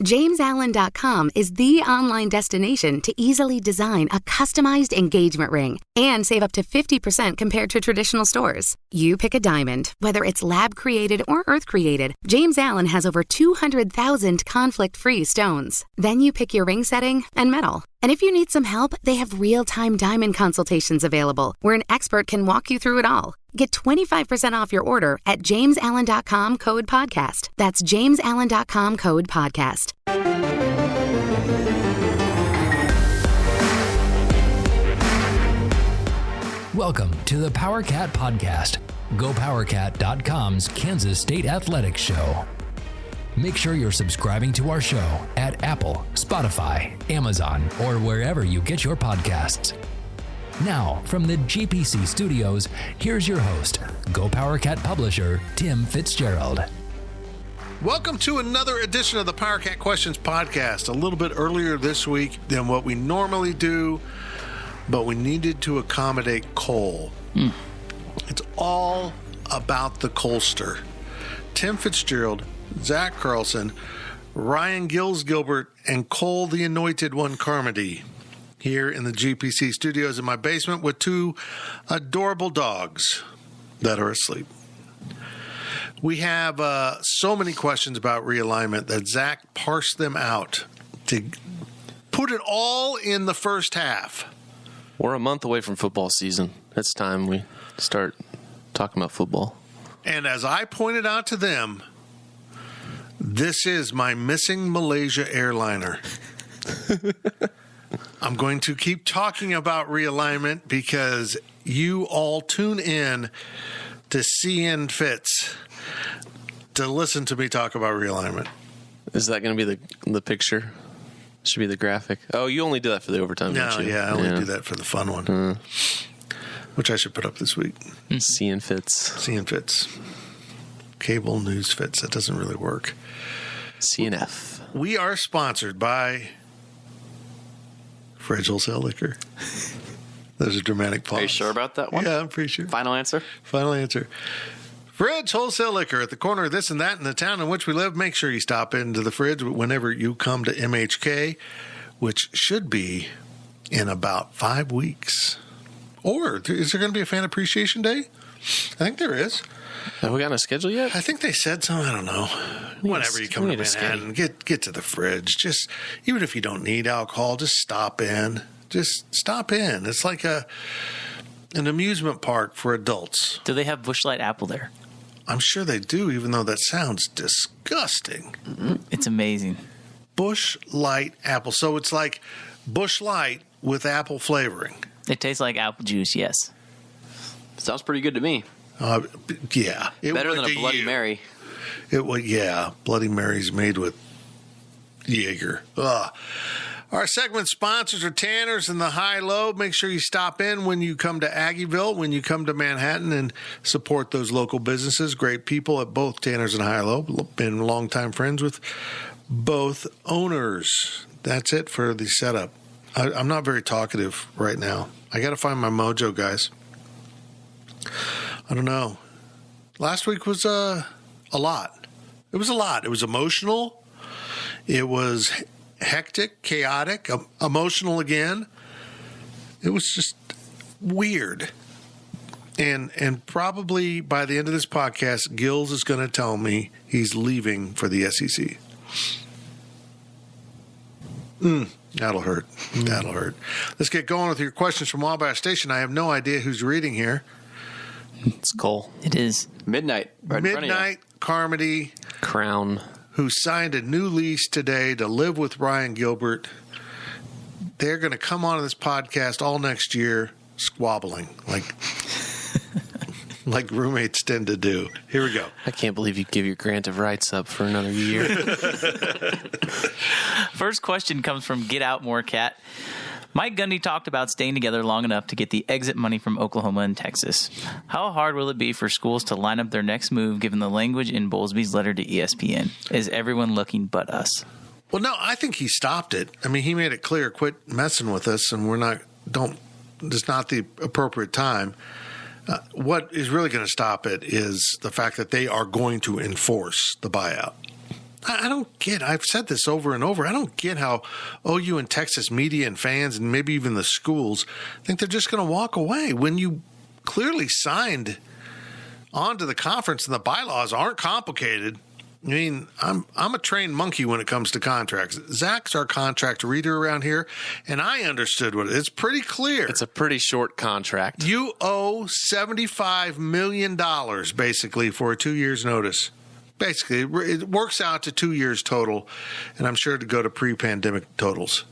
JamesAllen.com is the online destination to easily design a customized engagement ring and save up to 50% compared to traditional stores. You pick a diamond, whether it's lab-created or earth-created, James Allen has over 200,000 conflict-free stones. Then you pick your ring setting and metal. And if you need some help, they have real-time diamond consultations available, where an expert can walk you through it all. Get 25% off your order at JamesAllen.com code podcast. That's JamesAllen.com code podcast. Welcome to the PowerCat Podcast, GoPowerCat.com's Kansas State Athletics Show. Make sure you're subscribing to our show at Apple, Spotify, Amazon, or wherever you get your podcasts. Now, from the GPC studios, here's your host, GoPowerCat publisher, Tim Fitzgerald. Welcome to another edition of the PowerCat Questions Podcast. A little bit earlier this week than what we normally do, but we needed to accommodate Cole. It's all about the Colster. Tim Fitzgerald, Zach Carlson, Ryan Gilbert, and Cole the Anointed One Carmody here in the GPC studios in my basement with two adorable dogs that are asleep. We have so many questions about realignment that Zach parsed them out to put it all in the first half. We're a month away from football season. It's time we start talking about football. And as I pointed out to them, this is my missing Malaysia airliner. I'm going to keep talking about realignment because you all tune in to CN Fitz to listen to me talk about realignment. Is that going to be the picture? Should be the graphic. Oh, you only do that for the overtime, No, don't you? yeah, I only do that for the fun one, which I should put up this week. CN Fitz. CN Fitz. Cable News Fitz. That doesn't really work. CNF. We are sponsored by Fridge Wholesale Liquor. There's a dramatic pause. Are you sure about that one? Yeah, I'm pretty sure. Final answer? Final answer. Fridge Wholesale Liquor at the corner of this and that in the town in which we live. Make sure you stop into the fridge whenever you come to MHK, which should be in about 5 weeks. Or is there going to be a fan appreciation day? I think there is. Have we gotten a schedule yet? I think they said so. I don't know. Whenever you come to Manhattan, get to the fridge. Just even if you don't need alcohol, just stop in. Just stop in. It's like an amusement park for adults. Do they have Busch Light apple there? I'm sure they do, even though that sounds disgusting. It's amazing. Busch Light apple. So it's like Busch Light with apple flavoring. It tastes like apple juice, yes. Sounds pretty good to me. Yeah. Better than a Bloody Mary. Bloody Mary's made with Jaeger. Ugh. Our segment sponsors are Tanner's and the High Low. Make sure you stop in when you come to Aggieville, when you come to Manhattan, and support those local businesses. Great people at both Tanner's and High Low. Been longtime friends with both owners. That's it for the setup. I'm not very talkative right now. I got to find my mojo, guys. I don't know. Last week was a lot. It was a lot. It was emotional. It was hectic, chaotic, emotional again. It was just weird. And probably by the end of this podcast, Gills is going to tell me he's leaving for the SEC. That'll hurt. That'll hurt. Let's get going with your questions from Wabash Station. I have no idea who's reading here. It's Cole. It is. Midnight. Right in front of you. Midnight Carmody. Crown. Who signed a new lease today to live with Ryan Gilbert. They're going to come on this podcast all next year squabbling like roommates tend to do. Here we go. I can't believe you give your grant of rights up for another year. First question comes from Get Out More Cat. Mike Gundy talked about staying together long enough to get the exit money from Oklahoma and Texas. How hard will it be for schools to line up their next move given the language in Bowlesby's letter to ESPN? Is everyone looking but us? Well, no, I think he stopped it. I mean, he made it clear, quit messing with us, and it's not the appropriate time. What is really going to stop it is the fact that they are going to enforce the buyout. I don't get, I've said this over and over, I don't get how OU and Texas media and fans and maybe even the schools think they're just going to walk away when you clearly signed onto the conference and the bylaws aren't complicated. I mean, I'm a trained monkey when it comes to contracts. Zach's our contract reader around here, and I understood what it's pretty clear. It's a pretty short contract. You owe $75 million basically for a 2 years notice. Basically, it works out to 2 years total, and I'm sure to go to pre-pandemic totals.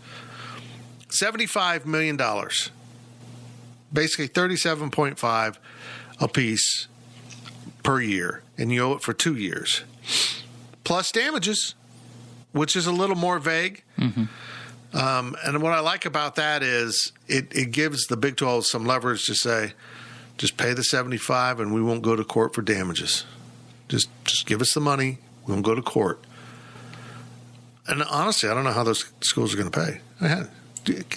$75 million. Basically $37.5 a piece per year, and you owe it for 2 years. Plus damages, which is a little more vague. Mm-hmm. And what I like about that is it gives the Big 12 some leverage to say, just pay the 75 and we won't go to court for damages. Just give us the money. We won't go to court. And honestly, I don't know how those schools are going to pay.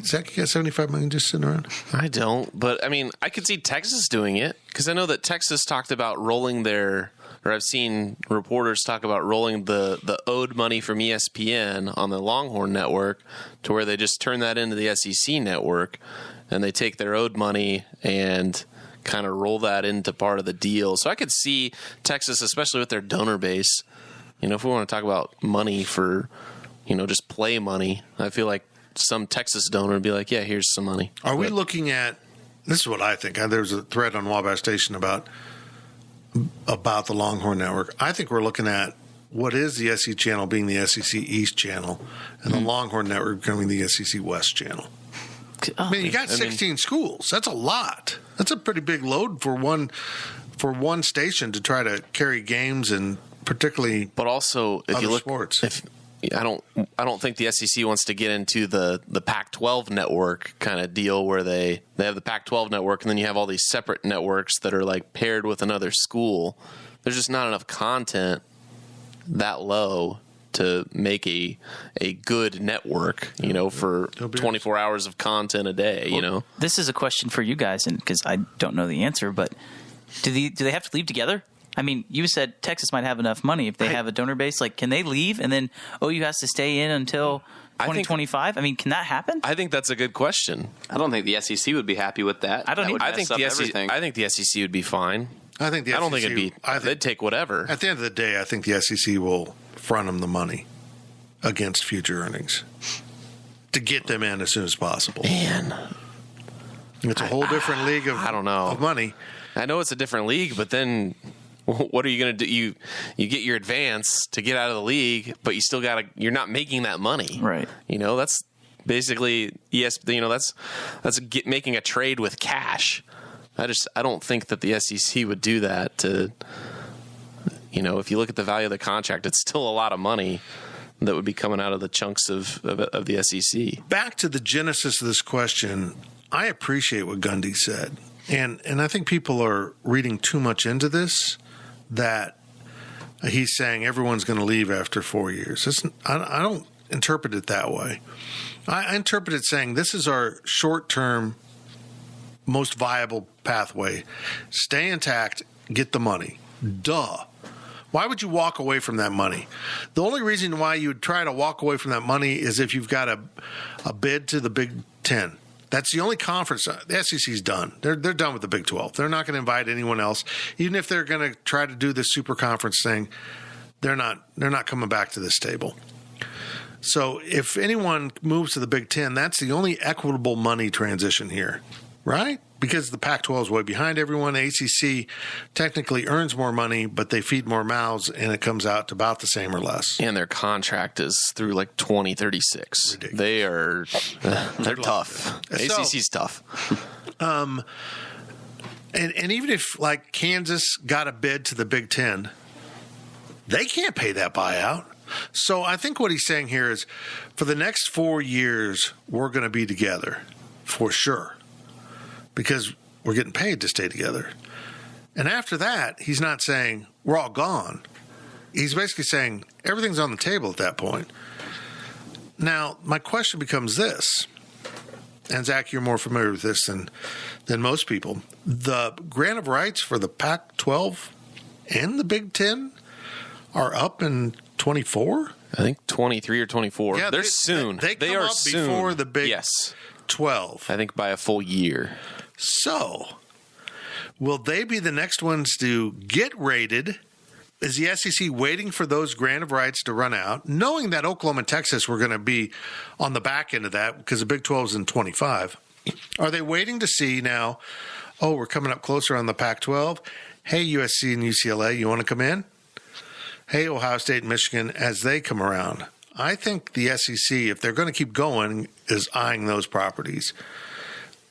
Zach, you got $75 million just sitting around? I don't, but I mean, I could see Texas doing it because I know that Texas talked about rolling I've seen reporters talk about rolling the owed money from ESPN on the Longhorn network to where they just turn that into the SEC network and they take their owed money and kind of roll that into part of the deal. So I could see Texas, especially with their donor base, if we want to talk about money for, just play money, I feel like some Texas donor would be like, yeah, here's some money. Are we looking at, this is what I think. There's a thread on Wabash Station about the Longhorn Network. I think we're looking at what is the SEC channel being the SEC East channel and the Longhorn Network becoming the SEC West channel. I mean, you got 16 schools. That's a lot. That's a pretty big load for one station to try to carry games and particularly but also if other you look sports. I don't think the SEC wants to get into the Pac-12 network kind of deal where they have the Pac-12 network and then you have all these separate networks that are like paired with another school. There's just not enough content that low to make a good network, for 24 hours of content a day, This is a question for you guys, and because I don't know the answer, but do they have to leave together? I mean, you said Texas might have enough money if they have a donor base. Like, can they leave and then OU has to stay in until 2025? I mean, can that happen? I think that's a good question. I don't think the SEC would be happy with that. I don't either. I think the SEC would be fine. I think the SEC, I don't think it'd be. They'd take whatever. At the end of the day, I think the SEC will front them the money against future earnings to get them in as soon as possible. Man, it's a whole different league of I don't know of money. I know it's a different league, but then what are you going to do? You get your advance to get out of the league, but you still you're not making that money, right? That's basically that's making a trade with cash. I don't think that the SEC would do that to. If you look at the value of the contract, it's still a lot of money that would be coming out of the chunks of the SEC. Back to the genesis of this question, I appreciate what Gundy said. And I think people are reading too much into this, that he's saying everyone's going to leave after 4 years. I don't interpret it that way. I interpret it saying this is our short-term, most viable pathway. Stay intact, get the money. Duh. Why would you walk away from that money? The only reason why you would try to walk away from that money is if you've got a bid to the Big Ten. That's the only conference. The SEC's done. They're done with the Big 12. They're not going to invite anyone else. Even if they're going to try to do this super conference thing, they're not coming back to this table. So if anyone moves to the Big Ten, that's the only equitable money transition here, right? Because the Pac-12 is way behind everyone. The ACC technically earns more money, but they feed more mouths, and it comes out to about the same or less. And their contract is through like 2036. Ridiculous. They're tough. ACC's tough. And even if like Kansas got a bid to the Big Ten, they can't pay that buyout. So I think what he's saying here is for the next 4 years, we're going to be together for sure, because we're getting paid to stay together. And after that, he's not saying we're all gone. He's basically saying everything's on the table at that point. Now, my question becomes this, and Zach, you're more familiar with this than most people. The grant of rights for the Pac-12 and the Big Ten are up in 24? I think 23 or 24. Yeah, they're soon. They come are up soon. before the Big Yes. 12. I think by a full year. So, will they be the next ones to get rated? Is the SEC waiting for those grant of rights to run out, knowing that Oklahoma and Texas were going to be on the back end of that because the Big 12 is in 25? Are they waiting to see now, oh, we're coming up closer on the Pac-12? Hey, USC and UCLA, you want to come in? Hey, Ohio State and Michigan, as they come around. I think the SEC, if they're going to keep going, is eyeing those properties.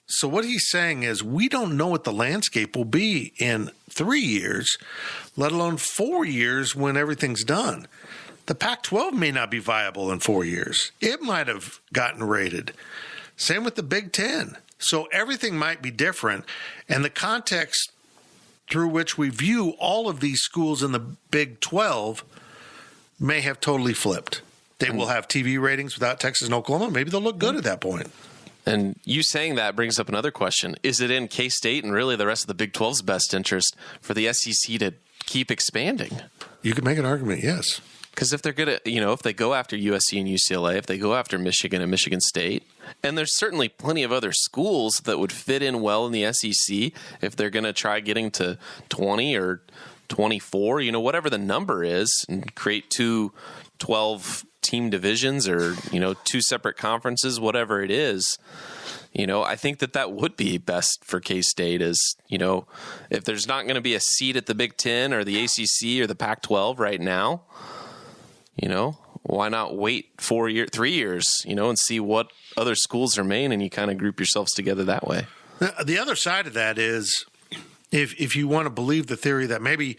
So what he's saying is we don't know what the landscape will be in 3 years, let alone 4 years when everything's done. The Pac-12 may not be viable in 4 years. It might have gotten rated. Same with the Big Ten. So everything might be different. And the context through which we view all of these schools in the Big 12 may have totally flipped. They will have TV ratings without Texas and Oklahoma. Maybe they'll look good at that point. And you saying that brings up another question. Is it in K-State and really the rest of the Big 12's best interest for the SEC to keep expanding? You could make an argument, yes. Because if they're going to, if they go after USC and UCLA, if they go after Michigan and Michigan State, and there's certainly plenty of other schools that would fit in well in the SEC if they're going to try getting to 20 or 24, whatever the number is, and create two 12-team divisions or, 2 separate conferences, whatever it is. I think that would be best for K-State is, if there's not going to be a seat at the Big Ten or the ACC or the Pac-12 right now, why not wait 3 years, and see what other schools remain, and you kind of group yourselves together that way. The other side of that is if you want to believe the theory that maybe,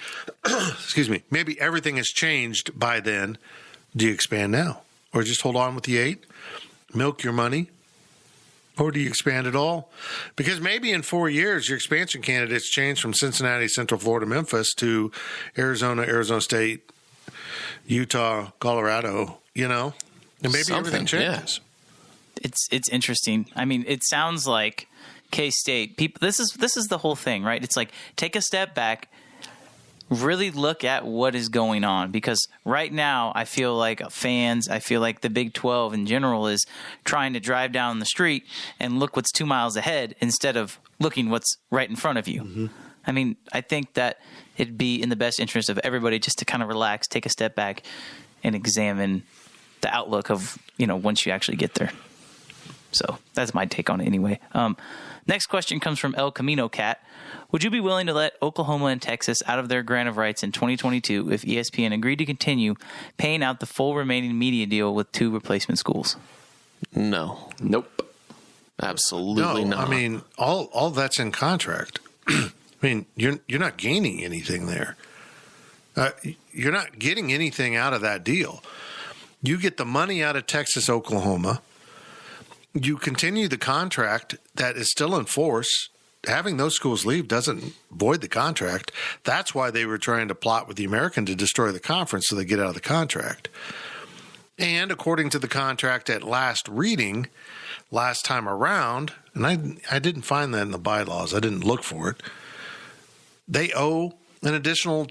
maybe everything has changed by then, do you expand now? Or just hold on with the 8, milk your money? Or do you expand at all? Because maybe in 4 years, your expansion candidates change from Cincinnati, Central Florida, Memphis to Arizona, Arizona State, Utah, Colorado, and maybe everything changes. Yeah. It's interesting. I mean, it sounds like K-State people. This is the whole thing, right? It's like take a step back, really look at what is going on, because right now I feel like the Big 12 in general is trying to drive down the street and look what's 2 miles ahead instead of looking what's right in front of you. Mm-hmm. I mean, I think that it'd be in the best interest of everybody just to kind of relax, take a step back, and examine the outlook of, once you actually get there. So that's my take on it anyway. Next question comes from El Camino Cat. Would you be willing to let Oklahoma and Texas out of their grant of rights in 2022 if ESPN agreed to continue paying out the full remaining media deal with 2 replacement schools? No. Nope. Absolutely not. I mean, all that's in contract. I mean, you're not gaining anything there. You're not getting anything out of that deal. You get the money out of Texas, Oklahoma. You continue the contract that is still in force. Having those schools leave doesn't void the contract. That's why they were trying to plot with the American to destroy the conference so they get out of the contract. And according to the contract at last reading, last time around, and I didn't find that in the bylaws. I didn't look for it. They owe an additional,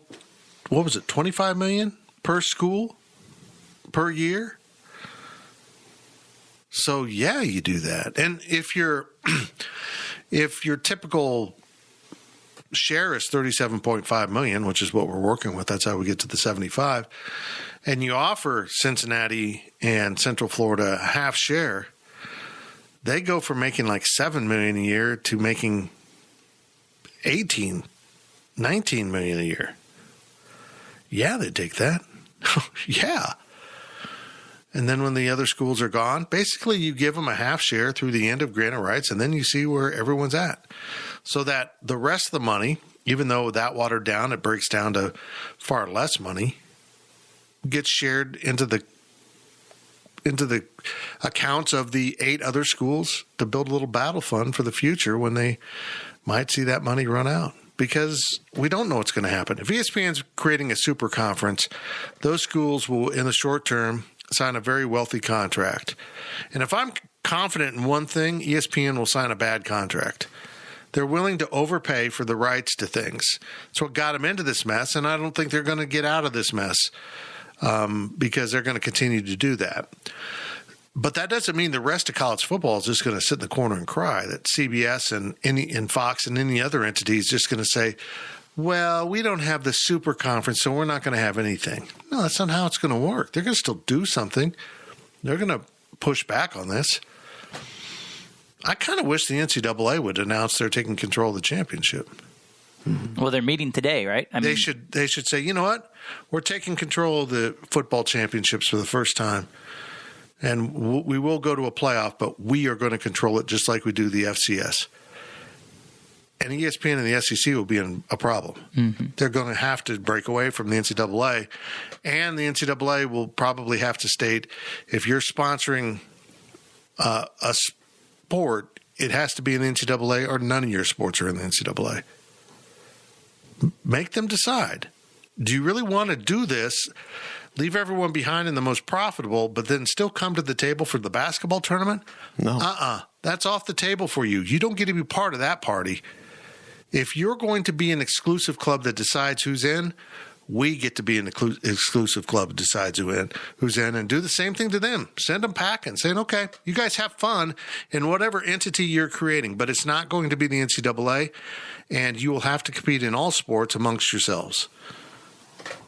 $25 million per school per year? So yeah, you do that. And if your typical share is $37.5 million, which is what we're working with, that's how we get to the 75, and you offer Cincinnati and Central Florida a half share, they go from making like $7 million a year to making $19 million a year. Yeah, they take that. Yeah. And then when the other schools are gone, basically you give them a half share through the end of grant of rights, and then you see where everyone's at. So that the rest of the money, even though that watered down, it breaks down to far less money, gets shared into the accounts of the 8 other schools to build a little battle fund for the future when they might see that money run out. Because we don't know what's going to happen. If ESPN's creating a super conference, those schools will, in the short term, sign a very wealthy contract. And if I'm confident in one thing, ESPN will sign a bad contract. They're willing to overpay for the rights to things. It's what got them into this mess, and I don't think they're going to get out of this mess because they're going to continue to do that. But that doesn't mean the rest of college football is just going to sit in the corner and cry, that CBS and Fox and any other entity is just going to say, well, we don't have the super conference, so we're not going to have anything. No, that's not how it's going to work. They're going to still do something. They're going to push back on this. I kind of wish the NCAA would announce they're taking control of the championship. Well, they're meeting today, right? They should say, you know what? We're taking control of the football championships for the first time. And we will go to a playoff, but we are going to control it just like we do the FCS. And ESPN and the SEC will be in a problem. Mm-hmm. They're going to have to break away from the NCAA. And the NCAA will probably have to state, if you're sponsoring a sport, it has to be in the NCAA or none of your sports are in the NCAA. Make them decide. Do you really want to do this? Leave everyone behind in the most profitable, but then still come to the table for the basketball tournament? No. That's off the table for you. You don't get to be part of that party. If you're going to be an exclusive club that decides who's in, we get to be an exclusive club that decides who's in, and do the same thing to them. Send them packing, saying, okay, you guys have fun in whatever entity you're creating, but it's not going to be the NCAA, and you will have to compete in all sports amongst yourselves.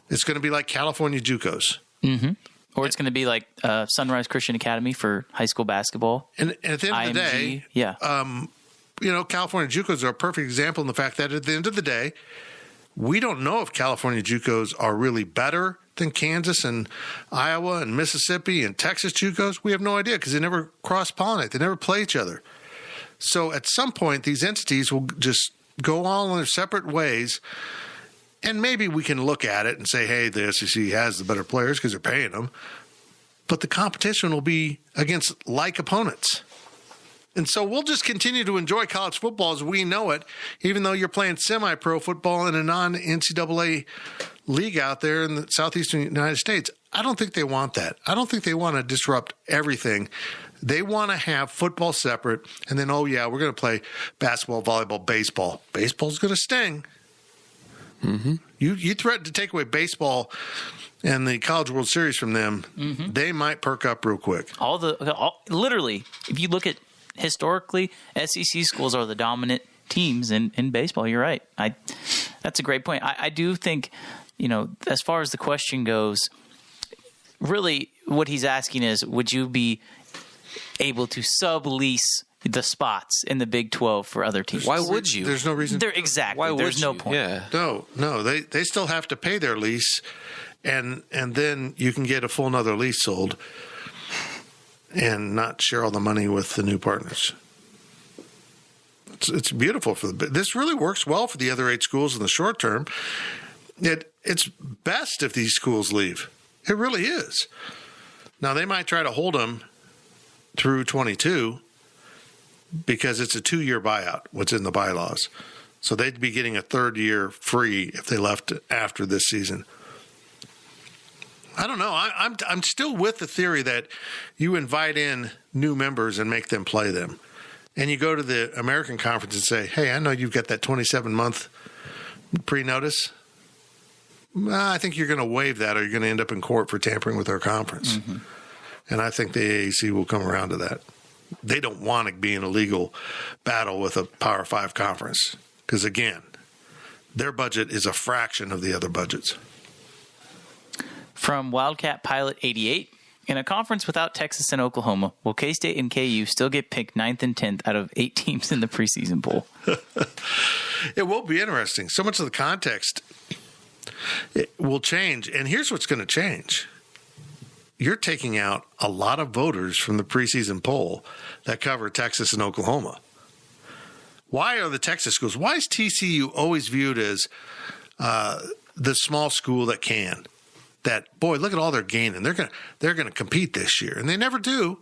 It's going to be like California JUCOs. Mm-hmm. Or it's going to be like Sunrise Christian Academy for high school basketball. And at the end of the day, California JUCOs are a perfect example in the fact that at the end of the day, we don't know if California JUCOs are really better than Kansas and Iowa and Mississippi and Texas JUCOs. We have no idea because they never cross-pollinate. They never play each other. So at some point, these entities will just go all in their separate ways. And maybe we can look at it and say, hey, the SEC has the better players because they're paying them. But the competition will be against like opponents. And so we'll just continue to enjoy college football as we know it, even though you're playing semi-pro football in a non-NCAA league out there in the southeastern United States. I don't think they want that. I don't think they want to disrupt everything. They want to have football separate, and then, we're going to play basketball, volleyball, baseball. Baseball's going to sting. Mm-hmm. You threaten to take away baseball and the College World Series from them, mm-hmm. They might perk up real quick. Literally, if you look at historically, SEC schools are the dominant teams in baseball. You're right. That's a great point. I do think, as far as the question goes, really what he's asking is, would you be able to sublease the spots in the Big 12 for other teams? Why would you? There's no reason. Exactly. Why There's no you? point. Yeah. No. They still have to pay their lease, and then you can get a full another lease sold and not share all the money with the new partners. It's beautiful this really works well for the other 8 schools in the short term. It's best if these schools leave. It really is. Now they might try to hold them through 22 because it's a 2-year buyout, what's in the bylaws. So they'd be getting a 3rd year free if they left after this season. I don't know. I'm still with the theory that you invite in new members and make them play them. And you go to the American Conference and say, hey, I know you've got that 27-month pre-notice. I think you're going to waive that or you're going to end up in court for tampering with our conference. Mm-hmm. And I think the AAC will come around to that. They don't want to be in a legal battle with a Power 5 conference because, again, their budget is a fraction of the other budgets. From Wildcat Pilot 88, in a conference without Texas and Oklahoma, will K-State and KU still get picked 9th and 10th out of 8 teams in the preseason poll? It will be interesting. So much of the context will change. And here's what's going to change. You're taking out a lot of voters from the preseason poll that cover Texas and Oklahoma. Why are the Texas schools? Why is TCU always viewed as the small school that can? That, boy, look at all they're gaining. They're going to compete this year. And they never do.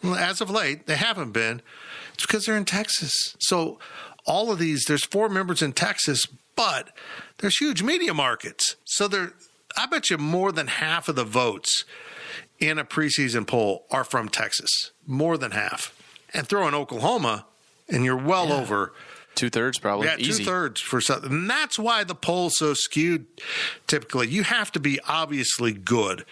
Well, as of late, they haven't been. It's because they're in Texas. So all of these, there's 4 members in Texas, but there's huge media markets. So I bet you more than half of the votes in a preseason poll are from Texas. More than half. And throw in Oklahoma, and you're well over 2/3 probably. Yeah, Easy. 2/3 for something. And that's why the poll's so skewed typically. You have to be obviously good.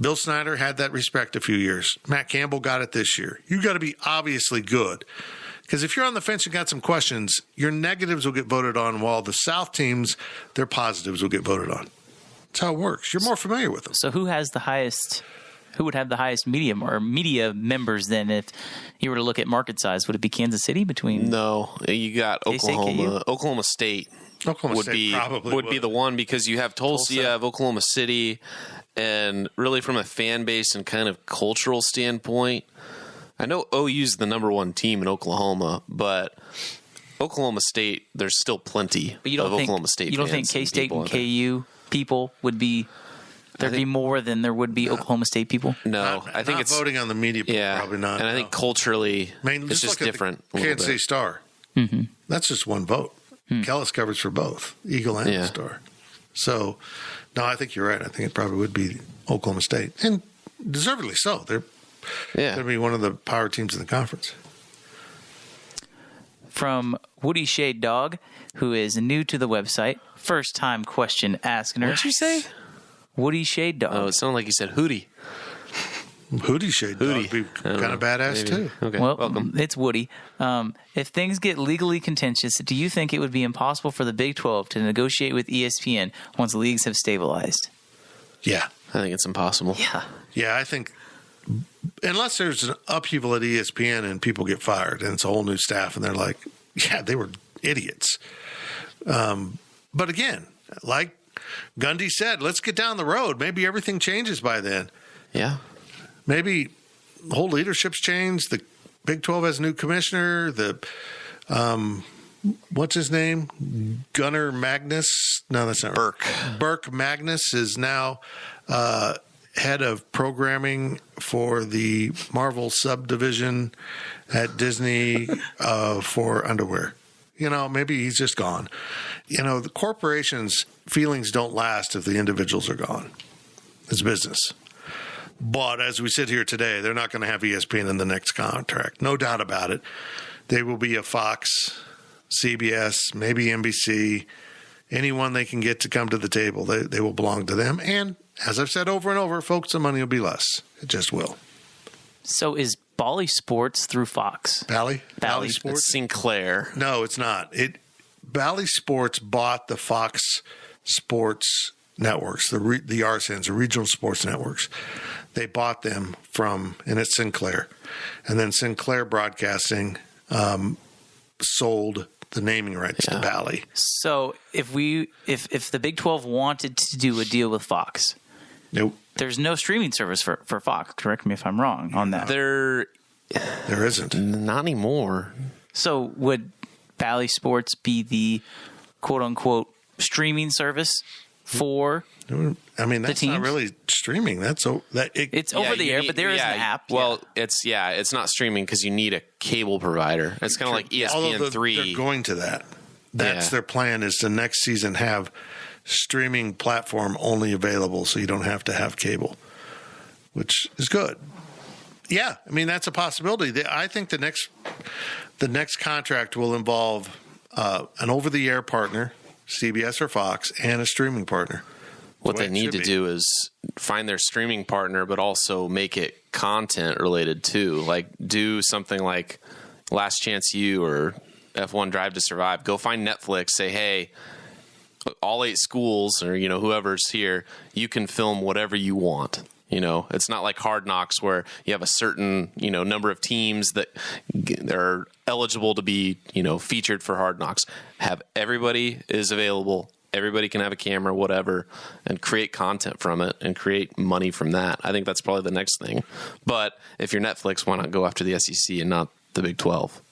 Bill Snyder had that respect a few years. Matt Campbell got it this year. You got to be obviously good. Because if you're on the fence and got some questions, your negatives will get voted on, while the South teams, their positives will get voted on. That's how it works. You're more familiar with them. So who has the highest? Who would have the highest media members then? If you were to look at market size, would it be Kansas City between? No, you got Oklahoma. Oklahoma State would be the one, because you have Tulsa, you have Oklahoma City, and really from a fan base and kind of cultural standpoint, I know OU's the number one team in Oklahoma, but Oklahoma State, there's still plenty of Oklahoma State. You don't think K-State and KU people would be? There'd be more than there would be Oklahoma State people? No, I think it's voting on the media. Probably not. And I think culturally, it's just different. Kansas City Star. Mm-hmm. That's just one vote. Kellis covers for both Eagle and the Star. So, no, I think you're right. I think it probably would be Oklahoma State, and deservedly so. They're going to be one of the power teams in the conference. From Woody Shade Dog, who is new to the website, first time question asking her. What'd you say? Woody Shade Dog. Oh, it sounded like you said Hootie. Hootie Shade Dog would be kind of badass too. Okay, well, welcome. It's Woody. If things get legally contentious, do you think it would be impossible for the Big 12 to negotiate with ESPN once leagues have stabilized? Yeah. I think it's impossible. Yeah, I think unless there's an upheaval at ESPN and people get fired and it's a whole new staff and they're like, yeah, they were idiots. But again, like Gundy said, let's get down the road. Maybe everything changes by then. Yeah. Maybe the whole leadership's changed. The Big 12 has a new commissioner. What's his name? Gunnar Magnus? No, that's not Burke. Right. Burke Magnus is now head of programming for the Marvel subdivision at Disney for underwear. Maybe he's just gone. The corporation's feelings don't last if the individuals are gone. It's business. But as we sit here today, they're not going to have ESPN in the next contract. No doubt about it. They will be a Fox, CBS, maybe NBC, anyone they can get to come to the table. They will belong to them. And as I've said over and over, folks, the money will be less. It just will. So is Bally Sports through Fox? Bally Sports? It's Sinclair. No, it's not. Bally Sports bought the Fox Sports networks, the RSNs, the regional sports networks. They bought them and it's Sinclair. And then Sinclair Broadcasting sold the naming rights to Bally. So if the Big 12 wanted to do a deal with Fox, nope. There's no streaming service for Fox. Correct me if I'm wrong on that. There isn't. Not anymore. So would Bally Sports be the quote-unquote streaming service for that's not really streaming. It's over the air, but there is an app. Well, it's not streaming because you need a cable provider. It's kind of like ESPN3. They're going to that. That's their plan, is to next season have streaming platform only available, so you don't have to have cable, which is good. Yeah, that's a possibility. I think the next contract will involve an over-the-air partner, CBS or Fox, and a streaming partner. What they need to do is find their streaming partner, but also make it content related too. Like do something like Last Chance U or F1 Drive to Survive. Go find Netflix, say, hey, all 8 schools or, whoever's here, you can film whatever you want. It's not like Hard Knocks where you have a certain, number of teams that are eligible to be, featured for Hard Knocks. Have everybody is available. Everybody can have a camera, whatever, and create content from it and create money from that. I think that's probably the next thing. But if you're Netflix, why not go after the SEC and not the Big 12?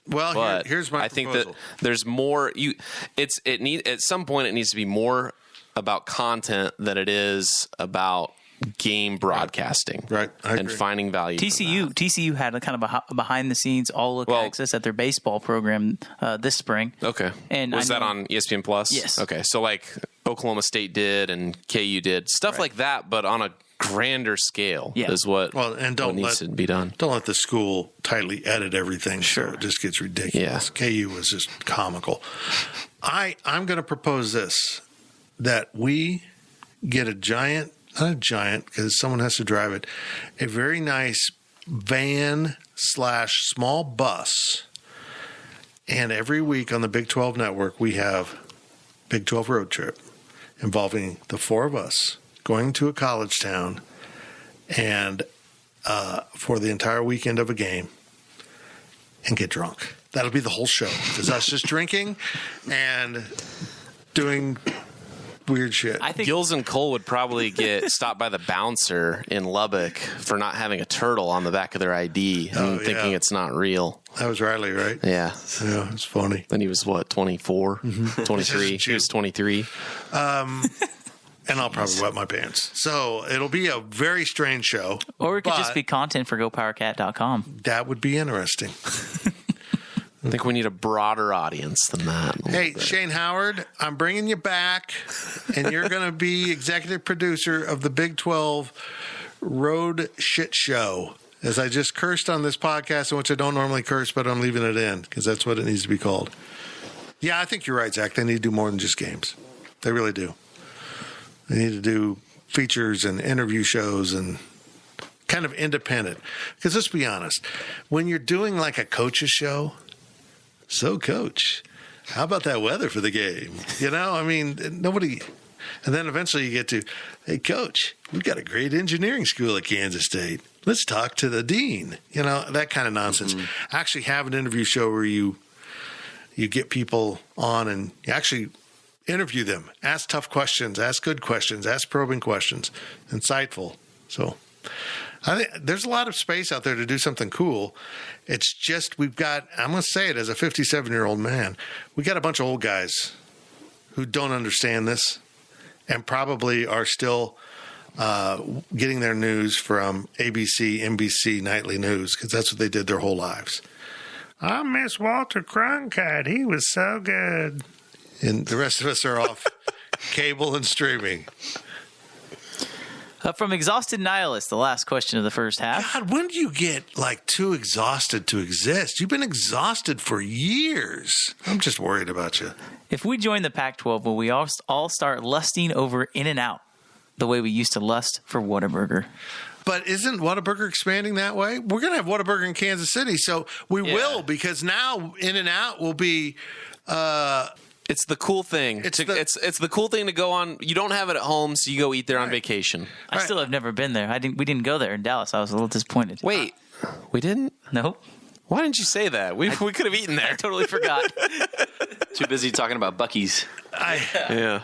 Well, here's my proposal. I think that there's more. At some point, it needs to be more about content than it is about game broadcasting, right? And finding value. TCU had a kind of a behind the scenes all look access at their baseball program this spring. Okay, and was that on ESPN Plus? Yes. Okay, so like Oklahoma State did and KU did stuff like that, but on a grander scale Yeah. is what, and what needs to be done. Don't let the school tightly edit everything. So it just gets ridiculous. Yeah. KU was just comical. I'm going to propose this, that we get not a giant, because someone has to drive it, a very nice van/small bus. And every week on the Big 12 network, we have Big 12 road trip involving the four of us going to a college town and for the entire weekend of a game and get drunk. That'll be the whole show. It's us just drinking and doing weird shit. I think Gills and Cole would probably get stopped by the bouncer in Lubbock for not having a turtle on the back of their ID and thinking it's not real. That was Riley, right? Yeah. Yeah, it's funny. Then he was, 24? 23? He was 23. And I'll probably wet my pants. So it'll be a very strange show. Or it could just be content for GoPowerCat.com. That would be interesting. I think we need a broader audience than that. Hey, Shane Howard, I'm bringing you back, and you're going to be executive producer of the Big 12 Road Shit Show. As I just cursed on this podcast, in which I don't normally curse, but I'm leaving it in because that's what it needs to be called. Yeah, I think you're right, Zach. They need to do more than just games. They really do. They need to do features and interview shows and kind of independent. Because let's be honest, when you're doing like a coach's show, so coach, how about that weather for the game? You know, I mean, nobody. And then eventually you get to, hey, coach, we've got a great engineering school at Kansas State. Let's talk to the dean. You know, that kind of nonsense. Actually have an interview show where you get people on and you actually interview them, ask tough questions, ask good questions, ask probing questions, insightful. So I think there's a lot of space out there to do something cool. It's just I'm going to say it as a 57-year-old man, we got a bunch of old guys who don't understand this and probably are still getting their news from ABC, NBC nightly news because that's what they did their whole lives. I miss Walter Cronkite. He was so good. And the rest of us are off cable and streaming. From Exhausted Nihilist, the last question of the first half. God, when do you get like too exhausted to exist? You've been exhausted for years. I'm just worried about you. If we join the Pac-12, will we all start lusting over In-N-Out the way we used to lust for Whataburger? But isn't Whataburger expanding that way? We're going to have Whataburger in Kansas City, so we will, because now In-N-Out will be... It's the cool thing. It's the cool thing to go on. You don't have it at home, so you go eat there on vacation. I still have never been there. We didn't go there in Dallas. I was a little disappointed. Wait, we didn't? No. Why didn't you say that? We could have eaten there. I totally forgot. Too busy talking about Buc-ee's. Yeah.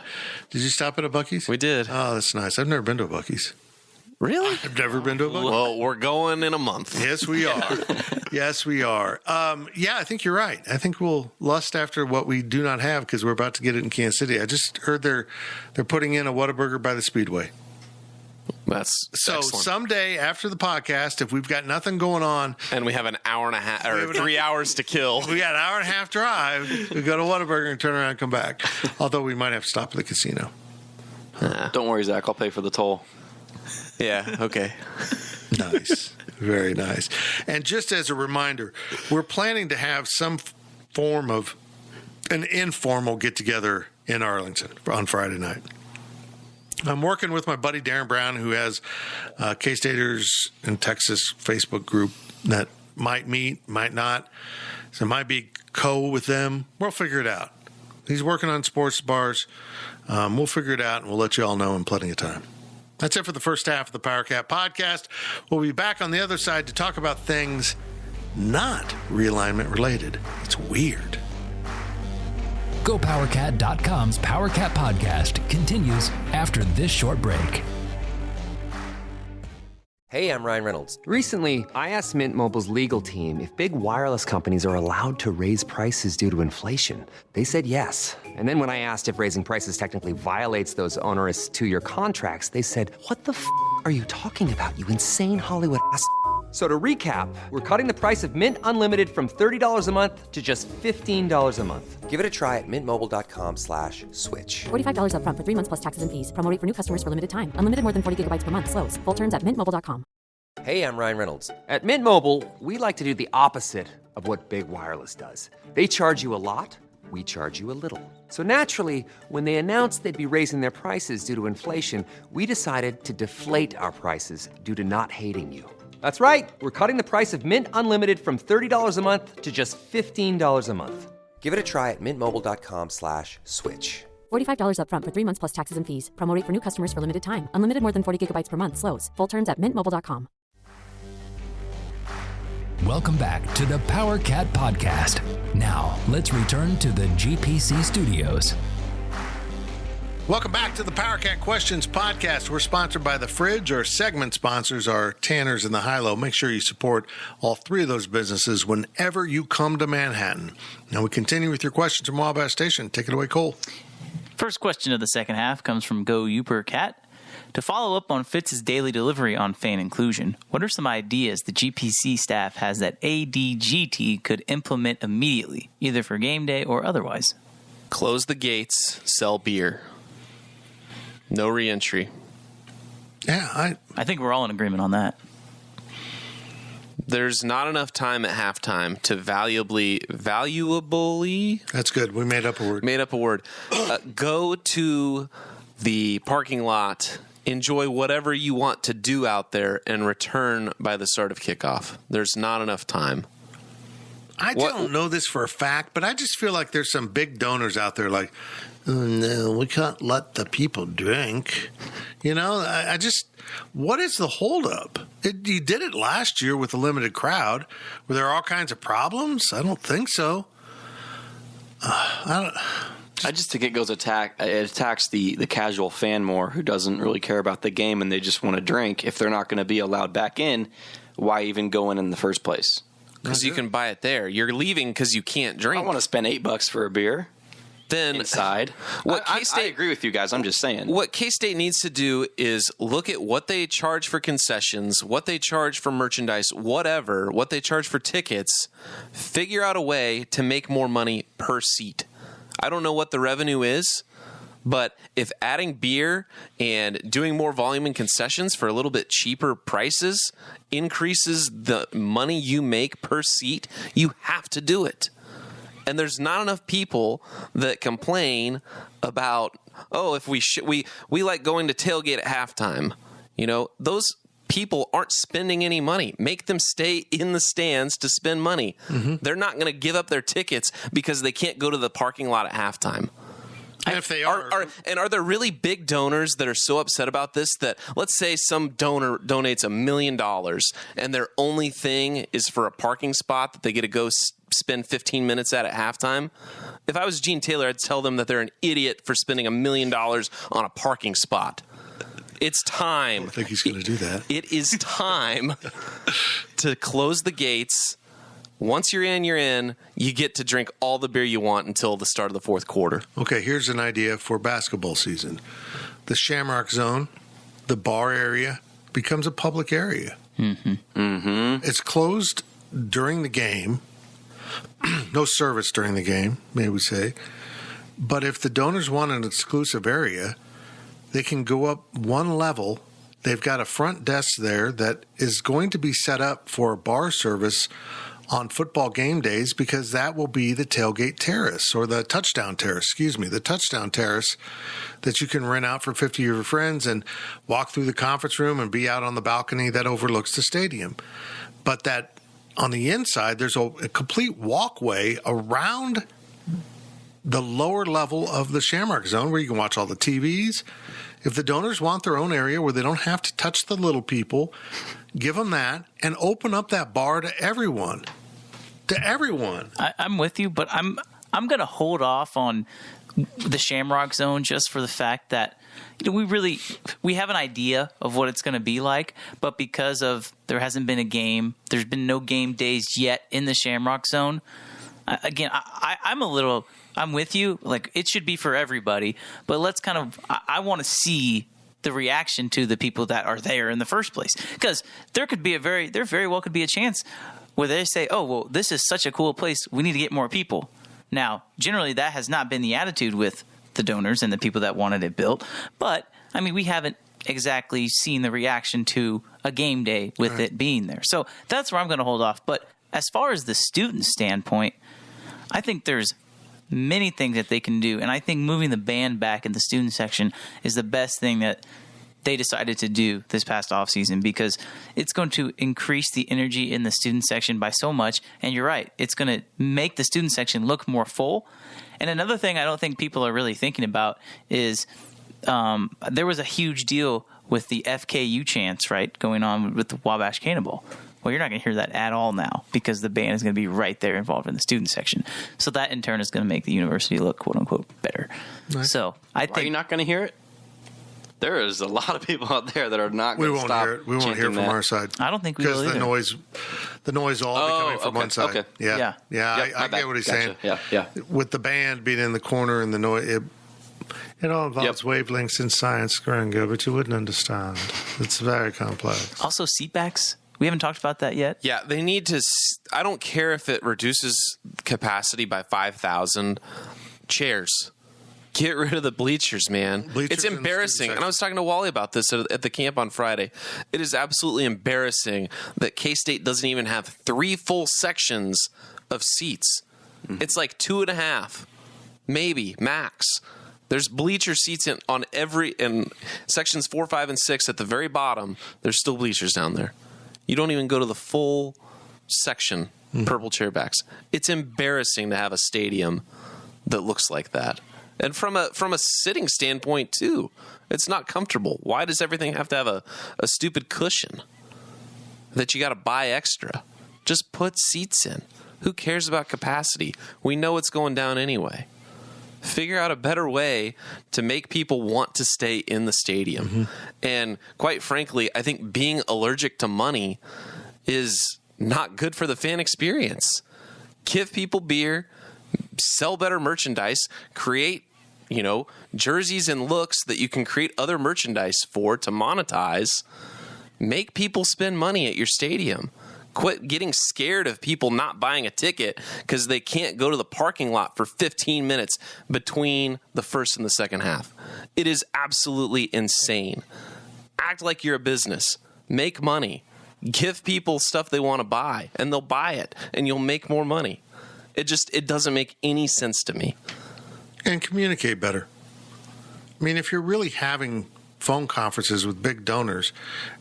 Did you stop at a Buc-ee's? We did. Oh, that's nice. I've never been to a Buc-ee's. Really? I've never been to a Buc-ee's. Well, we're going in a month. Yes, we are. Yes, we are. Yeah, I think you're right. I think we'll lust after what we do not have because we're about to get it in Kansas City. I just heard they're putting in a Whataburger by the Speedway. That's so excellent. Someday after the podcast, if we've got nothing going on, and we have an hour and a half or 3 hours to kill, we got an hour and a half drive. We go to Whataburger and turn around and come back. Although we might have to stop at the casino. Don't worry, Zach. I'll pay for the toll. Yeah, okay. Nice. Very nice. And just as a reminder, we're planning to have some form of an informal get-together in Arlington on Friday night. I'm working with my buddy Darren Brown, who has K-Staters in Texas Facebook group that might meet, might not. So it might be with them. We'll figure it out. He's working on sports bars. We'll figure it out, and we'll let you all know in plenty of time. That's it for the first half of the PowerCat podcast. We'll be back on the other side to talk about things not realignment related. It's weird. GoPowerCat.com's PowerCat podcast continues after this short break. Hey, I'm Ryan Reynolds. Recently, I asked Mint Mobile's legal team if big wireless companies are allowed to raise prices due to inflation. They said yes. And then when I asked if raising prices technically violates those onerous 2-year contracts, they said, "What the f*** are you talking about, you insane Hollywood ass?" So to recap, we're cutting the price of Mint Unlimited from $30 a month to just $15 a month. Give it a try at mintmobile.com/switch. $45 up front for 3 months plus taxes and fees. Promo rate for new customers for limited time. Unlimited more than 40 gigabytes per month. Slows full terms at mintmobile.com. Hey, I'm Ryan Reynolds. At Mint Mobile, we like to do the opposite of what Big Wireless does. They charge you a lot, we charge you a little. So naturally, when they announced they'd be raising their prices due to inflation, we decided to deflate our prices due to not hating you. That's right. We're cutting the price of Mint Unlimited from $30 a month to just $15 a month. Give it a try at mintmobile.com/switch. $45 up front for 3 months plus taxes and fees. Promo rate for new customers for limited time. Unlimited more than 40 gigabytes per month. Slows full terms at mintmobile.com. Welcome back to the Power Cat Podcast. Now, let's return to the GPC studios. Welcome back to the Power Cat Questions Podcast. We're sponsored by The Fridge. Our segment sponsors are Tanner's and the High-Low. Make sure you support all three of those businesses whenever you come to Manhattan. Now we continue with your questions from Wabash Station. Take it away, Cole. First question of the second half comes from Go Uper Cat. To follow up on Fitz's daily delivery on fan inclusion, what are some ideas the GPC staff has that ADGT could implement immediately, either for game day or otherwise? Close the gates, sell beer. No re-entry. Yeah, I think we're all in agreement on that. There's not enough time at halftime to valuably. That's good. We made up a word. Go to the parking lot, enjoy whatever you want to do out there, and return by the start of kickoff. There's not enough time. I don't know this for a fact, but I just feel like there's some big donors out there like, oh, no, we can't let the people drink. You know, I just, what is the holdup? You did it last year with a limited crowd. Were there all kinds of problems? I don't think so. I just think it attacks the casual fan more who doesn't really care about the game and they just want to drink. If they're not going to be allowed back in, why even go in the first place? Because you can buy it there. You're leaving because you can't drink. I want to spend $8 for a beer. Then inside. I agree with you guys. I'm just saying. What K-State needs to do is look at what they charge for concessions, what they charge for merchandise, whatever, what they charge for tickets, figure out a way to make more money per seat. I don't know what the revenue is, but if adding beer and doing more volume in concessions for a little bit cheaper prices increases the money you make per seat, you have to do it. And there's not enough people that complain about, if we like going to tailgate at halftime. You know, those people aren't spending any money. Make them stay in the stands to spend money. Mm-hmm. They're not going to give up their tickets because they can't go to the parking lot at halftime. And if they are there really big donors that are so upset about this that, let's say some donor donates $1 million and their only thing is for a parking spot that they get to go spend 15 minutes at halftime? If I was Gene Taylor, I'd tell them that they're an idiot for spending $1 million on a parking spot. It's time. I don't think he's going to do that. It is time to close the gates. Once you're in, you get to drink all the beer you want until the start of the fourth quarter. Okay, here's an idea for basketball season. The Shamrock Zone, the bar area, becomes a public area. Mm-hmm. Mm-hmm. It's closed during the game. No service during the game, may we say. But if the donors want an exclusive area, they can go up one level. They've got a front desk there that is going to be set up for bar service on football game days, because that will be the tailgate terrace, or the touchdown terrace, the touchdown terrace that you can rent out for 50 of your friends and walk through the conference room and be out on the balcony that overlooks the stadium. But that on the inside, there's a complete walkway around the lower level of the Shamrock Zone where you can watch all the TVs. If the donors want their own area where they don't have to touch the little people, give them that and open up that bar to everyone. To everyone. I'm with you, but I'm going to hold off on the Shamrock Zone just for the fact that we have an idea of what it's going to be like, but because of there hasn't been a game, there's been no game days yet in the Shamrock Zone. Again, I'm with you. Like, it should be for everybody, but let's I want to see the reaction to the people that are there in the first place. Because there very well could be a chance where they say, oh, well, this is such a cool place, we need to get more people. Now, generally, that has not been the attitude with the donors and the people that wanted it built. But, I mean, we haven't exactly seen the reaction to a game day with it being there. So that's where I'm going to hold off. But as far as the student standpoint, I think there's many things that they can do. And I think moving the band back in the student section is the best thing that they decided to do this past offseason, because it's going to increase the energy in the student section by so much. And you're right, it's going to make the student section look more full. And another thing I don't think people are really thinking about is there was a huge deal with the FKU chants, right, going on with the Wabash Cannonball. Well, you're not going to hear that at all now, because the band is going to be right there involved in the student section. So that in turn is going to make the university look, quote unquote, better. Right. So I think. Are you not going to hear it? There is a lot of people out there that are not going to stop. We won't hear it from our side. I don't think we will either. Because the noise will all be coming from one side. Okay. Yeah. I get what he's saying. Yeah. With the band being in the corner and the noise, it all involves wavelengths in science, Grango, but you wouldn't understand. It's very complex. Also, seatbacks. We haven't talked about that yet. Yeah, they need to. I don't care if it reduces capacity by 5,000 chairs. Get rid of the bleachers, man. It's embarrassing. And I was talking to Wally about this at the camp on Friday. It is absolutely embarrassing that K-State doesn't even have 3 full sections of seats. It's like 2.5, maybe, max. There's bleacher seats in sections 4, 5, and 6 at the very bottom. There's still bleachers down there. You don't even go to the full section, purple chairbacks. It's embarrassing to have a stadium that looks like that. And from a sitting standpoint, too, it's not comfortable. Why does everything have to have a stupid cushion that you got to buy extra? Just put seats in. Who cares about capacity? We know it's going down anyway. Figure out a better way to make people want to stay in the stadium. And quite frankly, I think being allergic to money is not good for the fan experience. Give people beer, sell better merchandise, create, jerseys and looks that you can create other merchandise for to monetize. Make people spend money at your stadium. Quit getting scared of people not buying a ticket because they can't go to the parking lot for 15 minutes between the first and the second half. It is absolutely insane. Act like you're a business. Make money. Give people stuff they want to buy, and they'll buy it, and you'll make more money. It doesn't make any sense to me. And communicate better. I mean, if you're really having phone conferences with big donors,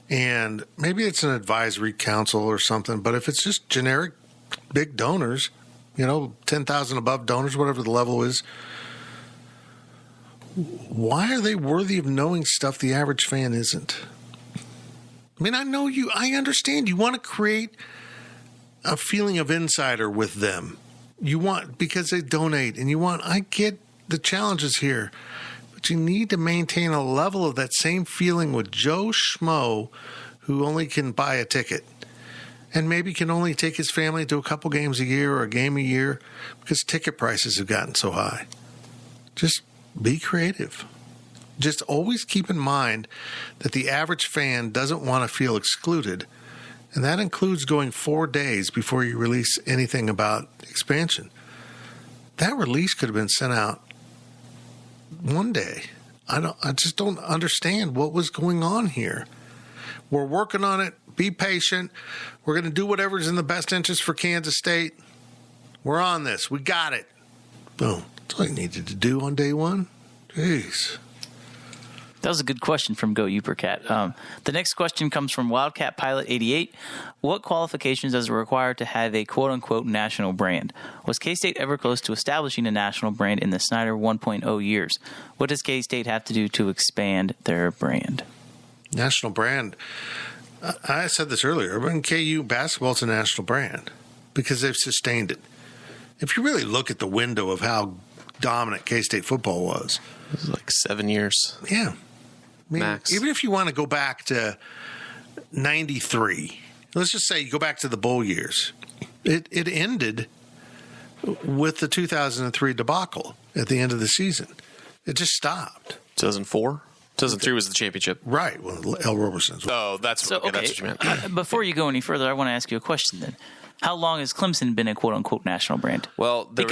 and maybe it's an advisory council or something, but if it's just generic big donors, 10,000 above donors, whatever the level is, why are they worthy of knowing stuff the average fan isn't? I mean, I understand you want to create a feeling of insider with them. You want, because they donate, and I get the challenges here, but you need to maintain a level of that same feeling with Joe Schmo, who only can buy a ticket and maybe can only take his family to a couple games a year or a game a year because ticket prices have gotten so high. Just be creative. Just always keep in mind that the average fan doesn't want to feel excluded, and that includes going 4 days before you release anything about expansion. That release could have been sent out one day. I just don't understand what was going on here. We're working on it. Be patient. We're going to do whatever's in the best interest for Kansas State. We're on this. We got it. Boom. That's all you needed to do on day one. Jeez. That was a good question from Go Upercat. The next question comes from Wildcat Pilot 88. What qualifications does it require to have a quote-unquote national brand? Was K-State ever close to establishing a national brand in the Snyder 1.0 years? What does K-State have to do to expand their brand? National brand. I said this earlier, but in KU, basketball's a national brand because they've sustained it. If you really look at the window of how dominant K-State football was. It was like 7 years. Yeah. I mean, max. Even if you want to go back to 93, let's just say you go back to the bowl years. It ended with the 2003 debacle at the end of the season. It just stopped. 2004? 2003 was the championship. Right. Well, L. Roberson's. Oh, that's So, that's what you meant. Before you go any further, I want to ask you a question then. How long has Clemson been a quote-unquote national brand? Well, there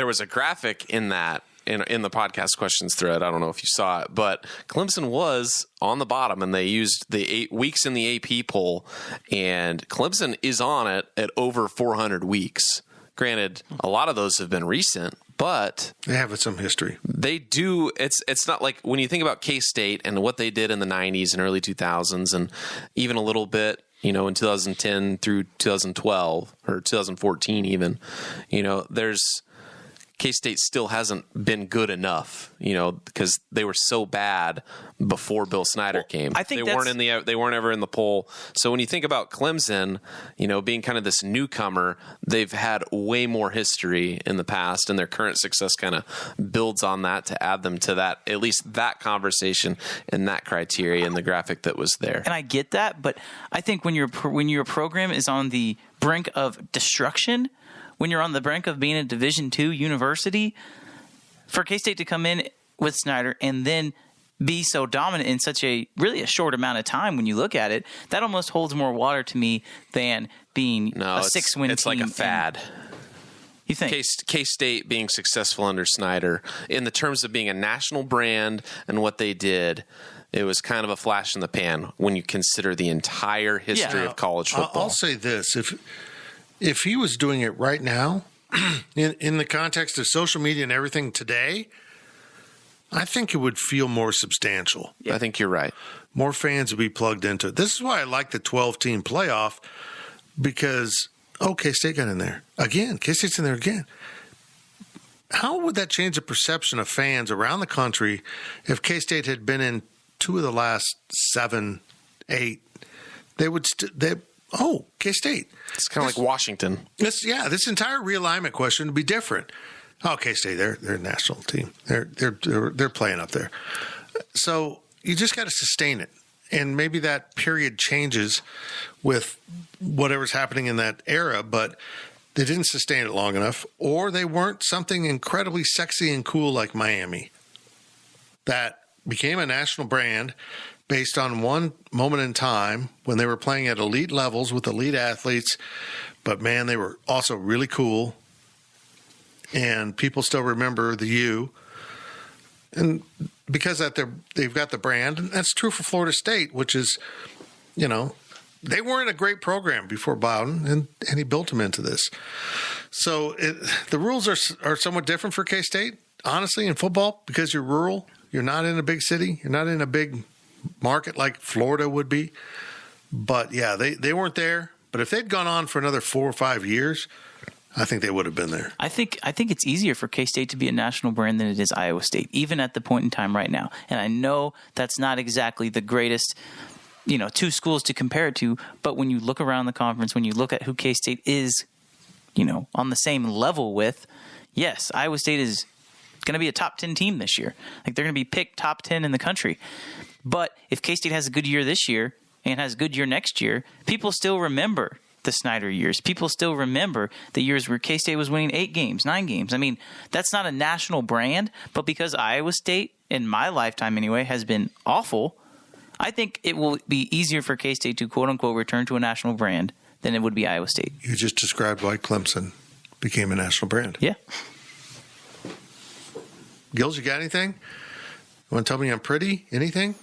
was a graphic in that in the podcast questions thread. I don't know if you saw it, but Clemson was on the bottom, and they used the 8 weeks in the AP poll, and Clemson is on it at over 400 weeks. Granted, a lot of those have been recent, but they have some history. They do. It's not like when you think about K-State and what they did in the 90s and early 2000s, and even a little bit, in 2010 through 2012 or 2014 even, there's K-State still hasn't been good enough, because they were so bad before Bill Snyder came. I think they weren't ever in the poll. So when you think about Clemson, being kind of this newcomer, they've had way more history in the past, and their current success kind of builds on that to add them to that, at least that conversation and that criteria in the graphic that was there. And I get that, but I think when your program is on the brink of destruction, when you're on the brink of being a Division II university, for K-State to come in with Snyder and then be so dominant in such a short amount of time, when you look at it, that almost holds more water to me than being a 6-win team. It's like a fad. You think? K-State being successful under Snyder, in the terms of being a national brand and what they did, it was kind of a flash in the pan when you consider the entire history of college football. I'll say this. If he was doing it right now, in the context of social media and everything today, I think it would feel more substantial. I think you're right. More fans would be plugged into it. This is why I like the 12-team playoff, because, K-State got in there. Again, K-State's in there again. How would that change the perception of fans around the country if K-State had been in 2 of the last 7, 8? They would K-State. It's kind of like Washington. This entire realignment question would be different. K-State, they're a national team. They're playing up there. So you just got to sustain it, and maybe that period changes with whatever's happening in that era. But they didn't sustain it long enough, or they weren't something incredibly sexy and cool like Miami that became a national brand based on one moment in time when they were playing at elite levels with elite athletes. But, man, they were also really cool. And people still remember the U. And because they've got the brand. And that's true for Florida State, which is, they weren't a great program before Bowden, and he built them into this. So the rules are somewhat different for K-State, honestly, in football, because you're rural. You're not in a big city. You're not in a big market like Florida would be. But, yeah, they weren't there. But if they'd gone on for another 4 or 5 years, I think they would have been there. I think it's easier for K-State to be a national brand than it is Iowa State, even at the point in time right now. And I know that's not exactly the greatest, 2 schools to compare it to. But when you look around the conference, when you look at who K-State is, on the same level with, yes, Iowa State is going to be a top 10 team this year. Like, they're going to be picked top 10 in the country. But if K-State has a good year this year and has a good year next year, people still remember the Snyder years. People still remember the years where K-State was winning 8 games, 9 games. I mean, that's not a national brand, but because Iowa State, in my lifetime anyway, has been awful, I think it will be easier for K-State to quote-unquote return to a national brand than it would be Iowa State. You just described why Clemson became a national brand. Yeah. Gills, you got anything? You want to tell me I'm pretty? Anything?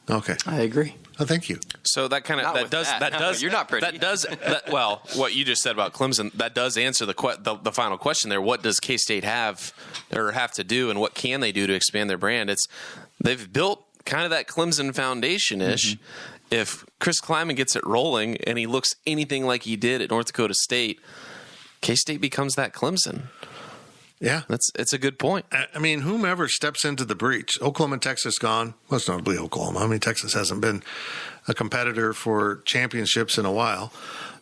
Okay. I agree. Oh, thank you. So that kind of does you're not pretty. Well, what you just said about Clemson, that does answer the final question there. What does K-State have to do, and what can they do to expand their brand? They've built kind of that Clemson foundation-ish. Mm-hmm. If Chris Kleiman gets it rolling and he looks anything like he did at North Dakota State, K-State becomes that Clemson. Yeah. It's a good point. I mean, whomever steps into the breach, Oklahoma and Texas gone, most notably Oklahoma. I mean, Texas hasn't been a competitor for championships in a while.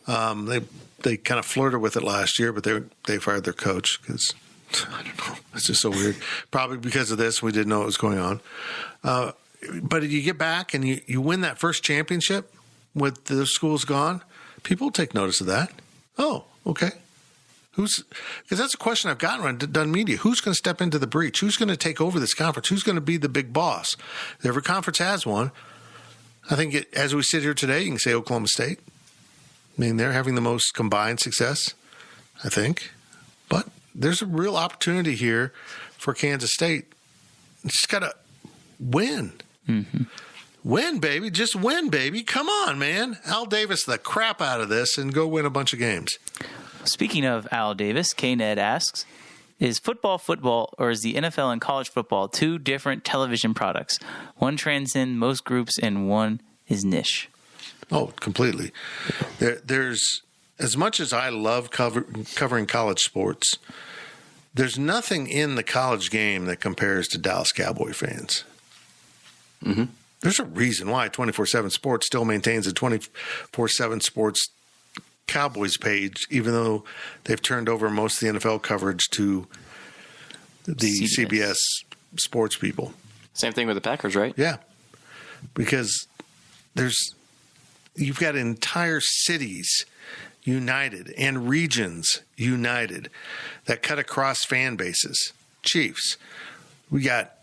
They kind of flirted with it last year, but they fired their coach because, I don't know, it's just so weird. Probably because of this, we didn't know what was going on. But you get back and you win that first championship with the schools gone, people take notice of that. Oh, okay. Because that's a question I've gotten when I've done media. Who's going to step into the breach? Who's going to take over this conference? Who's going to be the big boss? Every conference has one. I think as we sit here today, you can say Oklahoma State. I mean, they're having the most combined success, I think. But there's a real opportunity here for Kansas State. You just got to win. Mm-hmm. Win, baby. Just win, baby. Come on, man. Al Davis the crap out of this and go win a bunch of games. Speaking of Al Davis, K-Ned asks, is football, or is the NFL and college football two different television products? One transcends most groups and one is niche. Oh, completely. There's as much as I love covering college sports, there's nothing in the college game that compares to Dallas Cowboy fans. Mm-hmm. There's a reason why 24/7 Sports still maintains a 24/7 Sports Cowboys page, even though they've turned over most of the NFL coverage to the CBS sports people. Same thing with the Packers, right? Yeah, because you've got entire cities united and regions united that cut across fan bases. Chiefs, we got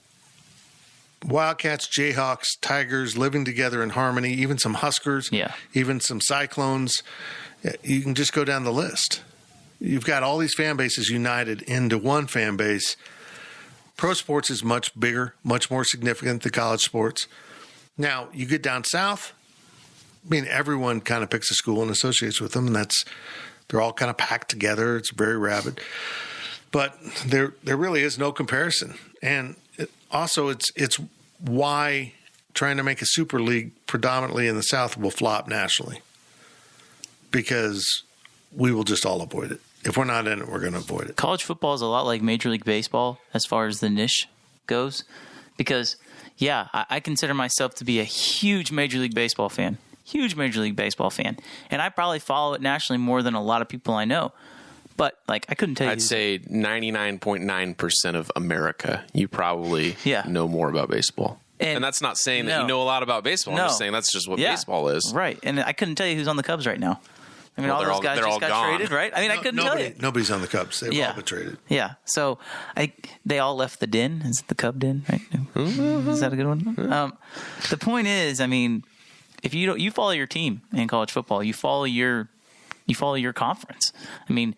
Wildcats, Jayhawks, Tigers living together in harmony, even some Huskers, even some Cyclones. You can just go down the list. You've got all these fan bases united into one fan base. Pro sports is much bigger, much more significant than college sports. Now, you get down south, I mean, everyone kind of picks a school and associates with them, and they're all kind of packed together. It's very rabid. But there really is no comparison. And also, it's why trying to make a super league predominantly in the South will flop nationally, because we will just all avoid it. If we're not in it, we're going to avoid it. College football is a lot like Major League Baseball as far as the niche goes, because, I consider myself to be a huge Major League Baseball fan. And I probably follow it nationally more than a lot of people I know. But, I couldn't tell you. I'd say 99.9% of America, you probably know more about baseball. And that's not saying that you know a lot about baseball. I'm just saying that's just what baseball is. Right. And I couldn't tell you who's on the Cubs right now. I mean, all those guys just got traded, right? I mean, I couldn't tell you. Nobody's on the Cubs. They've all been traded. Yeah. So they all left the den. Is it the Cub den, right? Is that a good one? The point is, I mean, if you follow your team in college football, you follow your conference. I mean,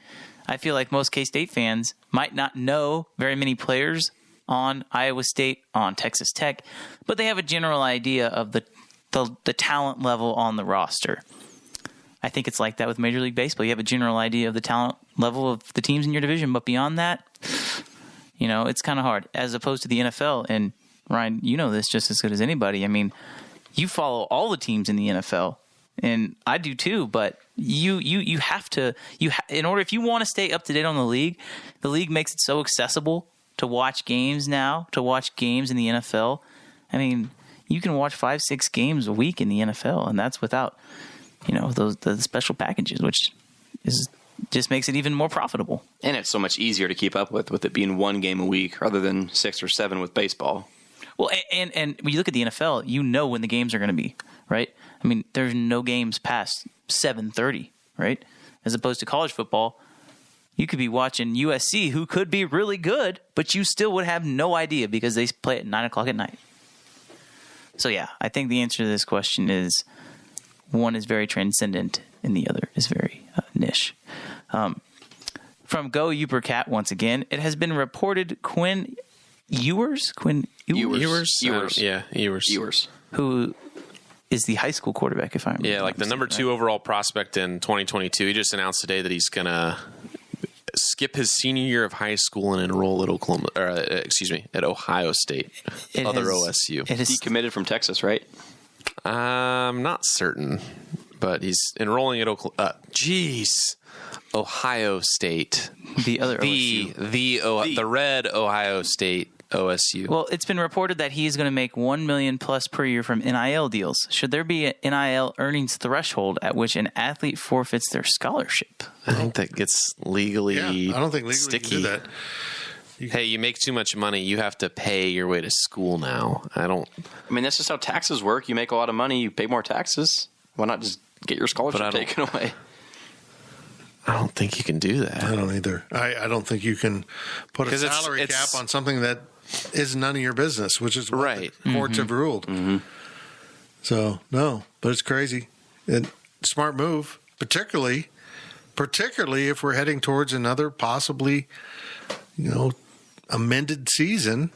I feel like most K-State fans might not know very many players on Iowa State, on Texas Tech, but they have a general idea of the talent level on the roster. I think it's like that with Major League Baseball. You have a general idea of the talent level of the teams in your division, but beyond that, it's kind of hard. As opposed to the NFL, and Ryan, you know this just as good as anybody. I mean, you follow all the teams in the NFL, and I do too, but you have to in order, if you want to stay up to date on the league makes it so accessible to watch games now, to watch games in the NFL. I mean, you can watch 5-6 games a week in the NFL, and that's without the special packages, which just makes it even more profitable. And it's so much easier to keep up with it being one game a week rather than 6 or 7 with baseball. Well, and when you look at the NFL, you know when the games are going to be, right? I mean, there's no games past 7:30, right? As opposed to college football, you could be watching USC, who could be really good, but you still would have no idea because they play at 9 o'clock at night. So, I think the answer to this question is one is very transcendent and the other is very niche. From Go Ubercat once again, it has been reported Quinn Ewers, who is the high school quarterback, if I remember. Yeah, like the number 2 overall prospect in 2022. He just announced today that he's going to skip his senior year of high school and enroll at at Ohio State, OSU. He committed from Texas, right? I'm not certain, but he's enrolling at Ohio State. The other OSU. The red Ohio State OSU. Well, it's been reported that he is going to make $1 million plus per year from NIL deals. Should there be an NIL earnings threshold at which an athlete forfeits their scholarship? I think that gets legally I don't think legally sticky. you can do that. Hey, you make too much money, you have to pay your way to school now. I mean, that's just how taxes work. You make a lot of money, you pay more taxes. Why not just get your scholarship taken away? I don't think you can do that. I don't either. I don't think you can put a 'Cause salary cap on something that is none of your business, which is what Right. the courts have ruled. So, no, but it's crazy. Smart move, particularly if we're heading towards another possibly, amended season.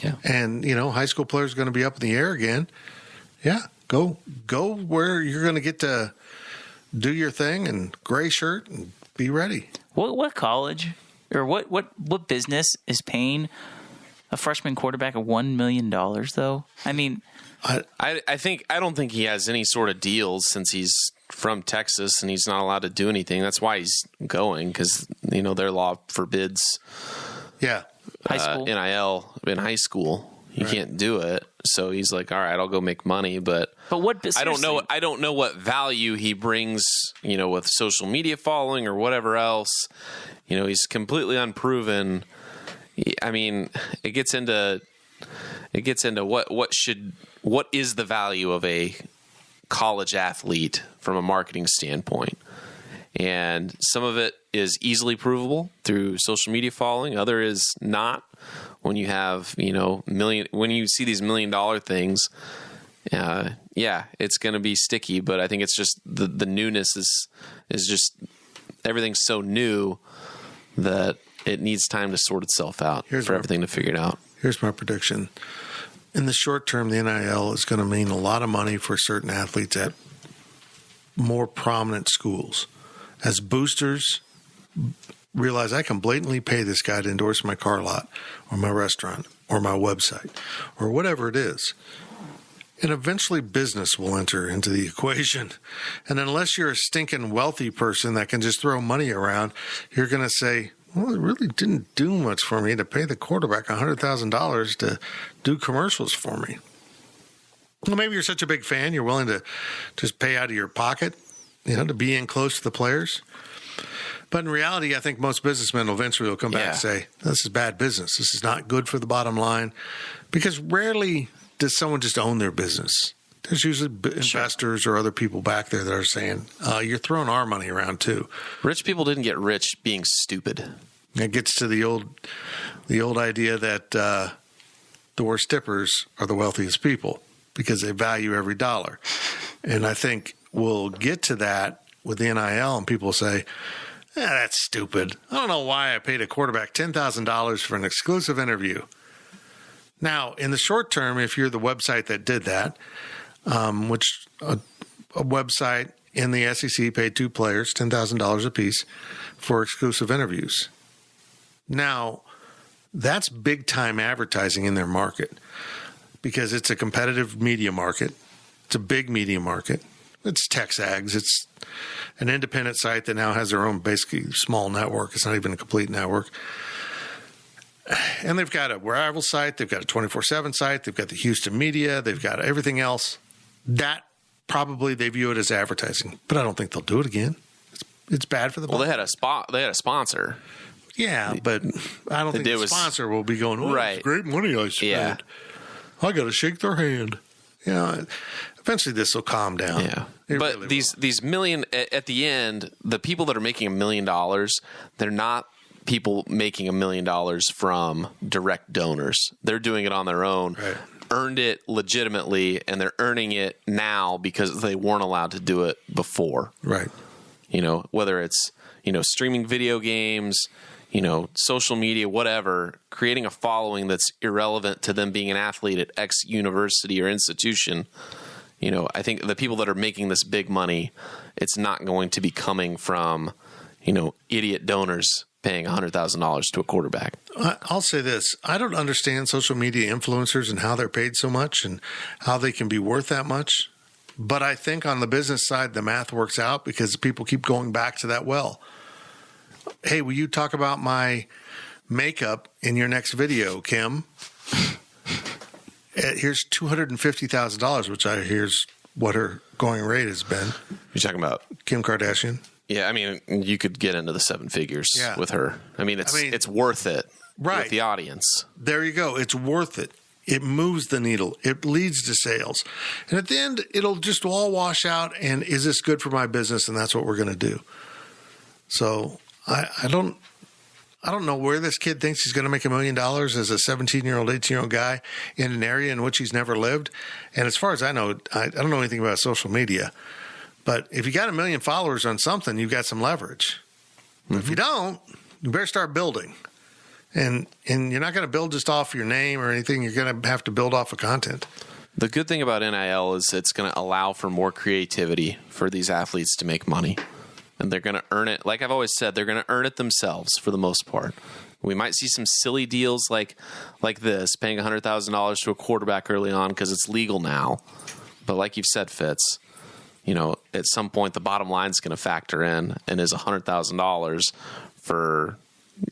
Yeah. And, high school players are going to be up in the air again. Yeah, go where you're going to get to do your thing and gray shirt and be ready. What college or what business is paying a freshman quarterback $1 million though? I mean, I don't think he has any sort of deals since he's from Texas and he's not allowed to do anything. That's why he's going, because their law forbids high school NIL in high school. You can't do it. So he's like, all right, I'll go make money. But what? I don't know what value he brings, with social media following or whatever else. He's completely unproven. I mean, it gets into what is the value of a college athlete from a marketing standpoint. And some of it is easily provable through social media following. Other is not. When you have, when you see these $1 million things, it's going to be sticky. But I think it's just the newness is just everything's so new that it needs time to sort itself out for everything to figure it out. Here's my prediction. In the short term, the NIL is going to mean a lot of money for certain athletes at more prominent schools. As boosters realize I can blatantly pay this guy to endorse my car lot or my restaurant or my website or whatever it is. And eventually business will enter into the equation. And unless you're a stinking wealthy person that can just throw money around, you're going to say, well, it really didn't do much for me to pay the quarterback $100,000 to do commercials for me. Well, maybe you're such a big fan, you're willing to just pay out of your pocket, to be in close to the players. But in reality, I think most businessmen eventually will come back and say, this is bad business. This is not good for the bottom line. Because rarely does someone just own their business. There's usually investors or other people back there that are saying, you're throwing our money around too. Rich people didn't get rich being stupid. It gets to the old idea that door stippers are the wealthiest people because they value every dollar. And I think we'll get to that with the NIL, and people say, that's stupid. I don't know why I paid a quarterback $10,000 for an exclusive interview. Now, in the short term, if you're the website that did that, which a website in the SEC paid two players $10,000 apiece for exclusive interviews. Now, that's big-time advertising in their market because it's a competitive media market. It's a big media market. It's TexAgs. It's an independent site that now has their own basically small network. It's not even a complete network. And they've got a rival site. They've got a 24/7 site. They've got the Houston media. They've got everything else. That probably they view it as advertising, but I don't think they'll do it again. It's bad for the. Well, they had a sponsor. Yeah, but I don't think the sponsor will be going, right. It's great money I spent. Yeah. I got to shake their hand. Eventually this will calm down. Yeah. But really these million, at the end, the people that are making $1 million, they're not people making $1 million from direct donors. They're doing it on their own, right. Earned it legitimately, and they're earning it now because they weren't allowed to do it before. Right. Whether it's, streaming video games, social media, whatever, creating a following that's irrelevant to them being an athlete at X university or institution. I think the people that are making this big money, it's not going to be coming from, idiot donors paying $100,000 to a quarterback. I'll say this. I don't understand social media influencers and how they're paid so much and how they can be worth that much. But I think on the business side, the math works out because people keep going back to that well. Hey, will you talk about my makeup in your next video, Kim? Here's $250,000, which I here's what her going rate has been. You're talking about Kim Kardashian? Yeah, I mean, you could get into the seven figures with her. I mean, it's worth it with the audience. There you go. It's worth it. It moves the needle. It leads to sales. And at the end, it'll just all wash out. And is this good for my business? And that's what we're going to do. So I don't know where this kid thinks he's going to make $1 million as a 17-year-old, 18-year-old guy in an area in which he's never lived. And as far as I know, I don't know anything about social media. But if you got 1 million followers on something, you've got some leverage. Mm-hmm. If you don't, you better start building. And you're not going to build just off your name or anything. You're going to have to build off of content. The good thing about NIL is it's going to allow for more creativity for these athletes to make money. And they're going to earn it. Like I've always said, they're going to earn it themselves for the most part. We might see some silly deals like this, paying $100,000 to a quarterback early on because it's legal now. But like you've said, Fitz, at some point the bottom line is going to factor in, and is $100,000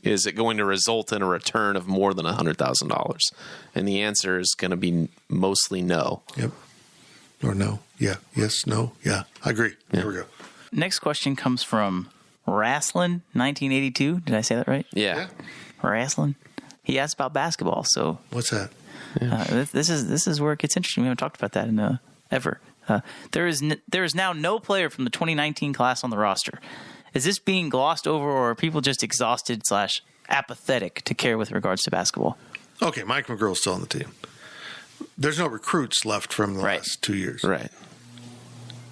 is it going to result in a return of more than $100,000? And the answer is going to be mostly no. Yep. Or no. Yeah. Yes. No. Yeah. I agree. Yeah. Here we go. Next question comes from Rasslin, 1982. Did I say that right? Yeah. Rasslin. He asked about basketball. So what's that? This is where it gets interesting. We haven't talked about that ever. There is now no player from the 2019 class on the roster. Is this being glossed over, or are people just exhausted / apathetic to care with regards to basketball? Okay, Mike McGurl's still on the team. There's no recruits left from the last 2 years. Right.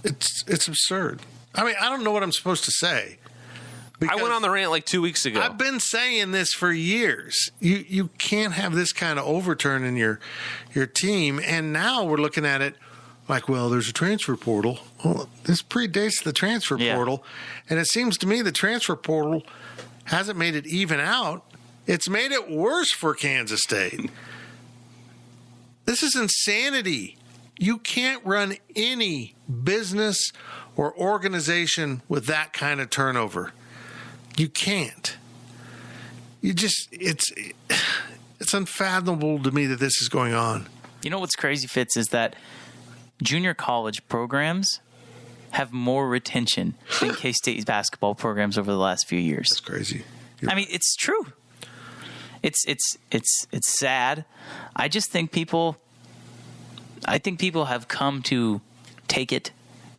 It's absurd. I mean, I don't know what I'm supposed to say. I went on the rant like 2 weeks ago. I've been saying this for years. You can't have this kind of overturn in your team. And now we're looking at it like, well, there's a transfer portal. Well, this predates the transfer portal. And it seems to me the transfer portal hasn't made it even out. It's made it worse for Kansas State. This is insanity. You can't run any business or organization with that kind of turnover. You can't. It's unfathomable to me that this is going on. You know what's crazy, Fitz, is that junior college programs have more retention than K-State's basketball programs over the last few years. That's crazy. I mean, it's true. It's sad. I just think people have come to take it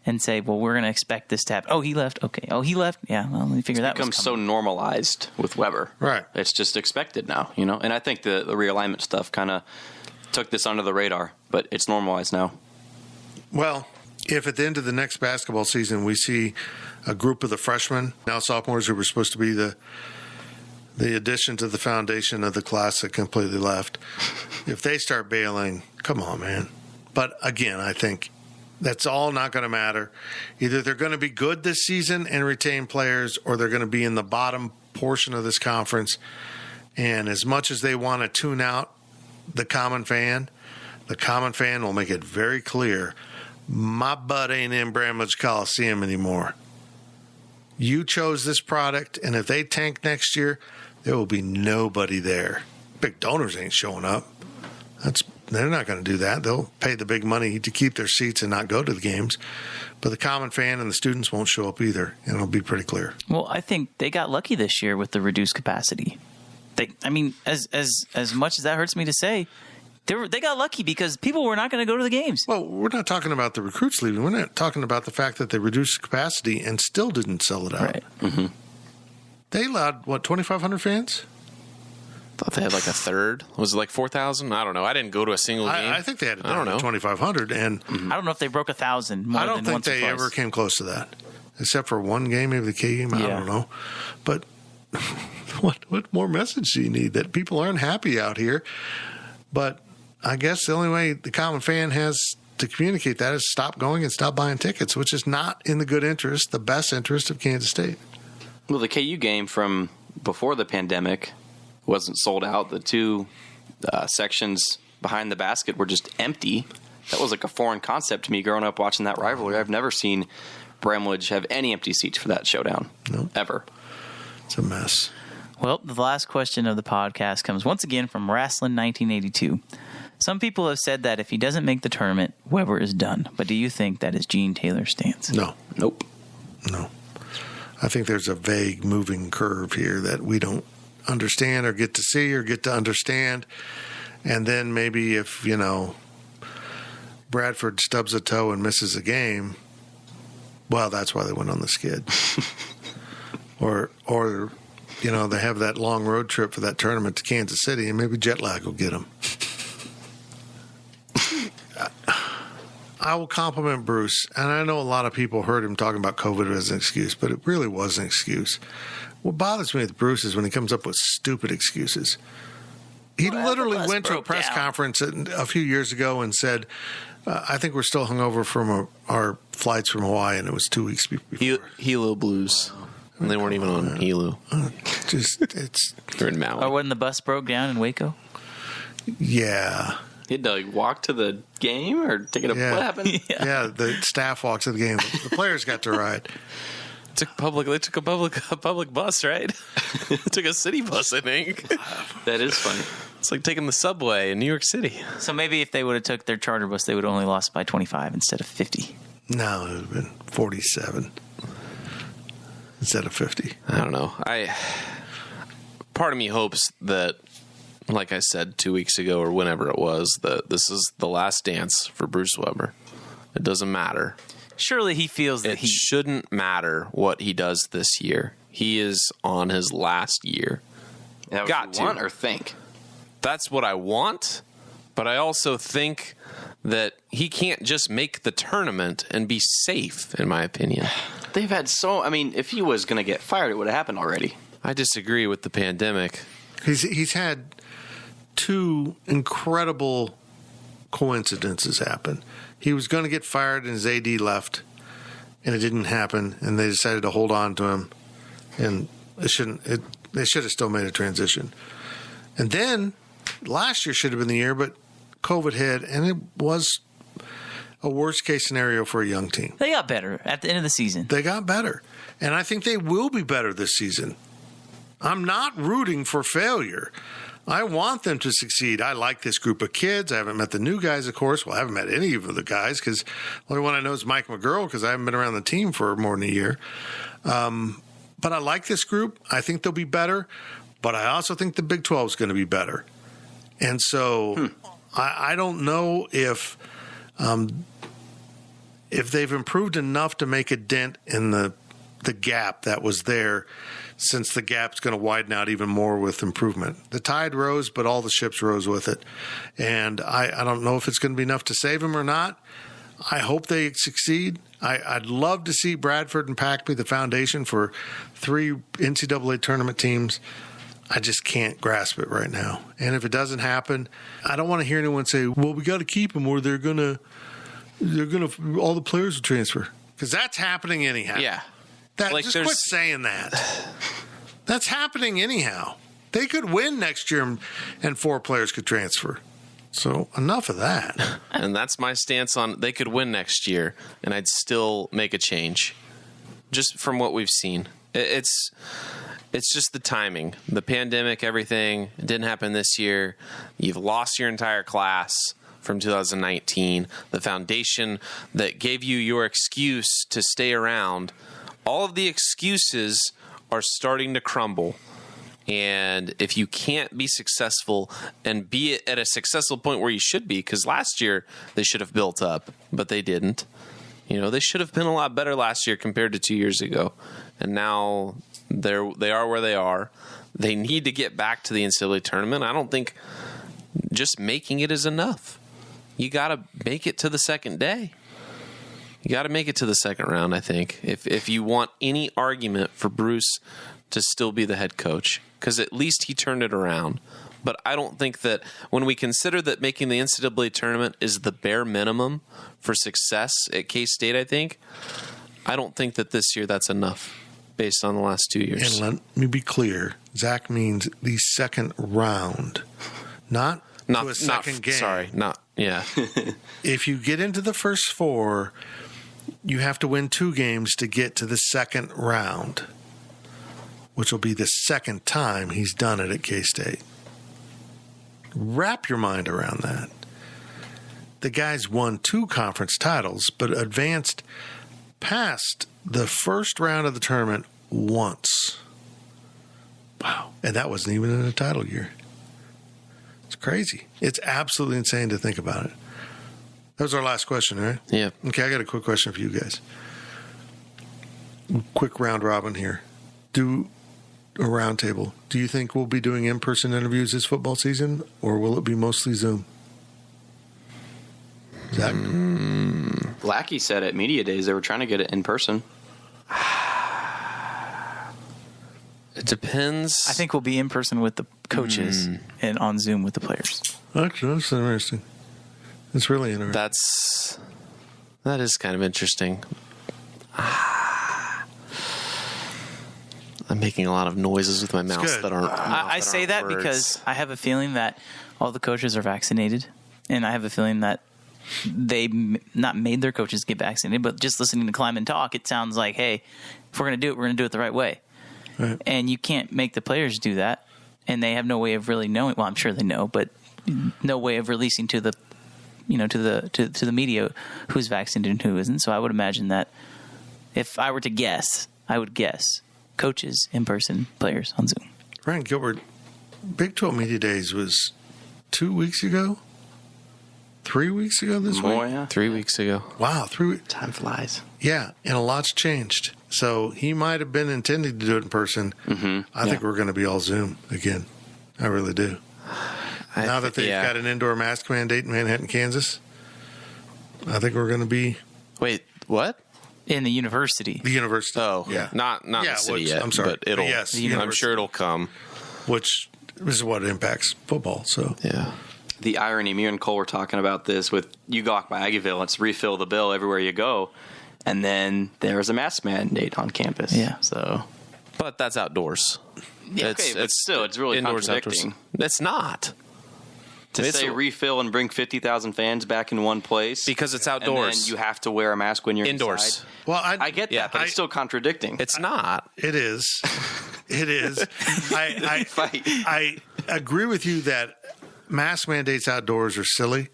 and say, well, we're going to expect this to happen. Oh, he left. Okay. Oh, he left. Yeah. Well, let me figure that out. It's become so normalized with Weber. Right. It's just expected now, And I think the realignment stuff kind of took this under the radar, but it's normalized now. Well, if at the end of the next basketball season we see a group of the freshmen, now sophomores, who were supposed to be the addition to the foundation of the class that completely left, if they start bailing, come on, man. But again, I think that's all not going to matter. Either they're going to be good this season and retain players, or they're going to be in the bottom portion of this conference. And as much as they want to tune out the common fan will make it very clear, my butt ain't in Bramlage Coliseum anymore. You chose this product, and if they tank next year, there will be nobody there. Big donors ain't showing up. They're not going to do that. They'll pay the big money to keep their seats and not go to the games. But the common fan and the students won't show up either, and it'll be pretty clear. Well, I think they got lucky this year with the reduced capacity. As much as that hurts me to say, they got lucky because people were not going to go to the games. Well, we're not talking about the recruits leaving. We're not talking about the fact that they reduced capacity and still didn't sell it out. Right. Mm-hmm. They allowed, 2,500 fans? I thought they had like a third. Was it like 4,000? I don't know. I didn't go to a single game. I think they had it down to 2,500. And I don't know if they broke 1,000. I don't think they ever came close to that, except for one game, maybe the K game. I don't know. But what more message do you need? That people aren't happy out here. But I guess the only way the common fan has to communicate that is stop going and stop buying tickets, which is not in the best interest of Kansas State. Well, the KU game from before the pandemic wasn't sold out. The two sections behind the basket were just empty. That was like a foreign concept to me growing up watching that rivalry. I've never seen Bramlage have any empty seats for that showdown. No. Ever. It's a mess. Well, the last question of the podcast comes once again from Rasslin 1982. Some people have said that if he doesn't make the tournament, Weber is done. But do you think that is Gene Taylor's stance? No. Nope. No. I think there's a vague moving curve here that we don't understand or get to see or get to understand. And then maybe if, Bradford stubs a toe and misses a game, well, that's why they went on the skid. or they have that long road trip for that tournament to Kansas City, and maybe jet lag will get them. I will compliment Bruce, and I know a lot of people heard him talking about COVID as an excuse, but it really was an excuse. What bothers me with Bruce is when he comes up with stupid excuses. He literally went to a press conference a few years ago and said, I think we're still hungover from our flights from Hawaii, and it was 2 weeks before. Hilo Blues. And they weren't even on Hilo. They're in Maui. Or when the bus broke down in Waco? Yeah. He had to walk to the game or take it up. Yeah. What happened? Yeah, the staff walks to the game. The players got to ride. They took a public bus, right? They took a city bus, I think. That is funny. It's like taking the subway in New York City. So maybe if they would have took their charter bus, they would have only lost by 25 instead of 50. No, it would have been 47 instead of 50. I don't know. Part of me hopes that, like I said 2 weeks ago or whenever it was, that this is the last dance for Bruce Weber. It doesn't matter. Surely he feels that it shouldn't matter what he does this year. He is on his last year. That Got to want or think. That's what I want, but I also think that he can't just make the tournament and be safe, in my opinion. They've had if he was going to get fired, it would have happened already. I disagree with the pandemic. He's had 2 incredible coincidences happen. He was going to get fired and his AD left, and it didn't happen, and they decided to hold on to him, and they should have still made a transition. And then last year should have been the year, but COVID hit, and it was a worst-case scenario for a young team. They got better at the end of the season. They got better, and I think they will be better this season. I'm not rooting for failure. I want them to succeed. I like this group of kids. I haven't met the new guys, of course. Well, I haven't met any of the guys because the only one I know is Mike McGurl because I haven't been around the team for more than a year. But I like this group. I think they'll be better, but I also think the Big 12 is going to be better. And so I don't know if they've improved enough to make a dent in the gap that was there, since the gap's going to widen out even more with improvement. The tide rose, but all the ships rose with it. And I don't know if it's going to be enough to save them or not. I hope they succeed. I'd love to see Bradford and Pack be the foundation for 3 NCAA tournament teams. I just can't grasp it right now. And if it doesn't happen, I don't want to hear anyone say, well, we got to keep them or they're going to all the players will transfer. Because that's happening anyhow. Yeah. Just quit saying that. That's happening anyhow. They could win next year and 4 players could transfer. So enough of that. And that's my stance on they could win next year and I'd still make a change. Just from what we've seen. It's just the timing. The pandemic, everything. It didn't happen this year. You've lost your entire class from 2019. The foundation that gave you your excuse to stay around, all of the excuses are starting to crumble. And if you can't be successful and be at a successful point where you should be, because last year they should have built up, but they didn't. They should have been a lot better last year compared to 2 years ago. And now they are where they are. They need to get back to the NCAA tournament. I don't think just making it is enough. You got to make it to the second day. You got to make it to the second round, I think, if you want any argument for Bruce to still be the head coach, because at least he turned it around. But I don't think that when we consider that making the NCAA tournament is the bare minimum for success at K-State, I don't think that this year that's enough based on the last 2 years. And let me be clear. Zach means the second round, not a second game. Sorry, yeah. If you get into the first 4, you have to win 2 games to get to the second round, which will be the second time he's done it at K-State. Wrap your mind around that. The guy's won 2 conference titles, but advanced past the first round of the tournament once. Wow. And that wasn't even in a title year. It's crazy. It's absolutely insane to think about it. That was our last question, right? Yeah. Okay, I got a quick question for you guys. Quick round robin here. do a roundtable. Do you think we'll be doing in-person interviews this football season, or will it be mostly Zoom? Zach? Lackey said at Media Days they were trying to get it in person. It depends. I think we'll be in person with the coaches and on Zoom with the players. Actually, that's interesting. It's really interesting. That is kind of interesting. I'm making a lot of noises with my mouse good. that aren't. I say that words. because I have a feeling that all the coaches are vaccinated, and I have a feeling that they not made their coaches get vaccinated, but just listening to Kleiman talk, it sounds like, hey, if we're going to do it, we're going to do it the right way. Right. And you can't make the players do that, and they have no way of really knowing. Well, I'm sure they know, but no way of releasing to the, to the media who's vaccinated and who isn't. So I would imagine that if I were to guess, I would guess coaches in person, players on Zoom. Ryan Gilbert, Big 12 Media Days was 2 weeks ago? 3 weeks ago this week? Yeah. 3 weeks ago. Wow, 3 weeks. Time flies. Yeah, and a lot's changed. So he might have been intending to do it in person. I think we're going to be all Zoom again. I really do. Now that they've got an indoor mask mandate in Manhattan, Kansas, I think we're going to be... Wait, what? In the university. The university. Oh, yeah. Not the city yet. I'm sorry. But it'll. Yes, I'm sure it'll come. Which is what impacts football. So Yeah. The irony, me and Cole were talking about this with you go by Aggieville, it's refill the bill everywhere you go. And then there's a mask mandate on campus. Yeah. So, But that's outdoors. yeah, okay, but still, it's really indoors, contradicting. outdoors. It's not. To say refill and bring 50,000 fans back in one place. Because it's and outdoors. then you have to wear a mask when you're Indoors. inside. well, I get that, but it's still contradicting. It's not. It is. It is. Fight. I agree with you that mask mandates outdoors are silly,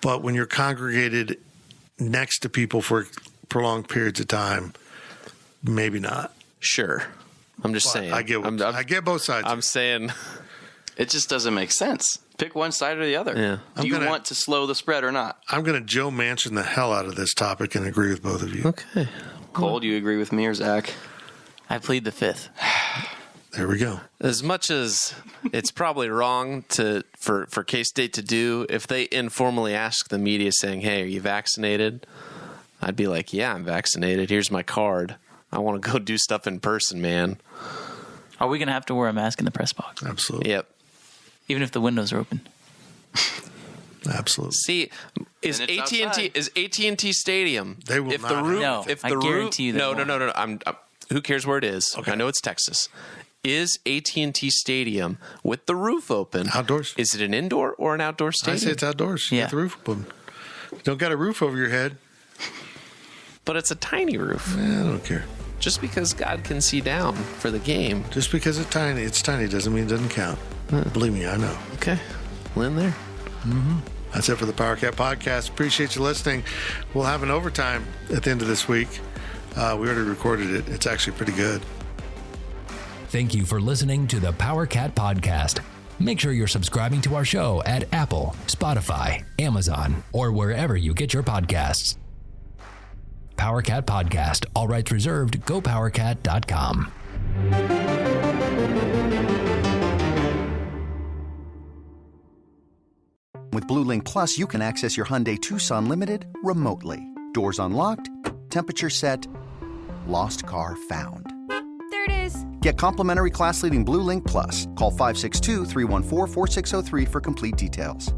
but when you're congregated next to people for prolonged periods of time, maybe not. Sure. I'm just saying. I get both sides. I'm saying. It just doesn't make sense. Pick one side or the other. Yeah. Do you want to slow the spread or not? I'm going to Joe Manchin the hell out of this topic and agree with both of you. Okay. Cole, do you agree with me or Zach? I plead the fifth. There we go. As much as it's probably wrong for K-State to do, if they informally ask the media saying, hey, are you vaccinated? I'd be like, yeah, I'm vaccinated. Here's my card. I want to go do stuff in person, man. Are we going to have to wear a mask in the press box? Absolutely. Yep. Even if the windows are open? Absolutely. See, is And it's AT&T Stadium? They will if not the roof, No, if the I guarantee you they no, won't. no. I'm who cares where it is? Okay. I know it's Texas. Is AT&T Stadium with the roof open Outdoors. Is it an indoor or an outdoor I stadium? say it's outdoors. Yeah. Get the roof open. Don't got a roof over your head. But it's a tiny roof. I don't care. Just because God can see down for the game. Just because it's tiny doesn't mean it doesn't count. Believe me, I know. Okay, well, in there. That's it for the Power Cat Podcast. Appreciate you listening. We'll have an overtime at the end of this week. We already recorded it. It's actually pretty good. Thank you for listening to the Power Cat Podcast. Make sure you're subscribing to our show at Apple, Spotify, Amazon, or wherever you get your podcasts. Power Cat Podcast. All rights reserved. GoPowerCat.com. With Blue Link Plus, you can access your Hyundai Tucson Limited remotely. Doors unlocked, temperature set, lost car found. There it is. Get complimentary class-leading Blue Link Plus. Call 562-314-4603 for complete details.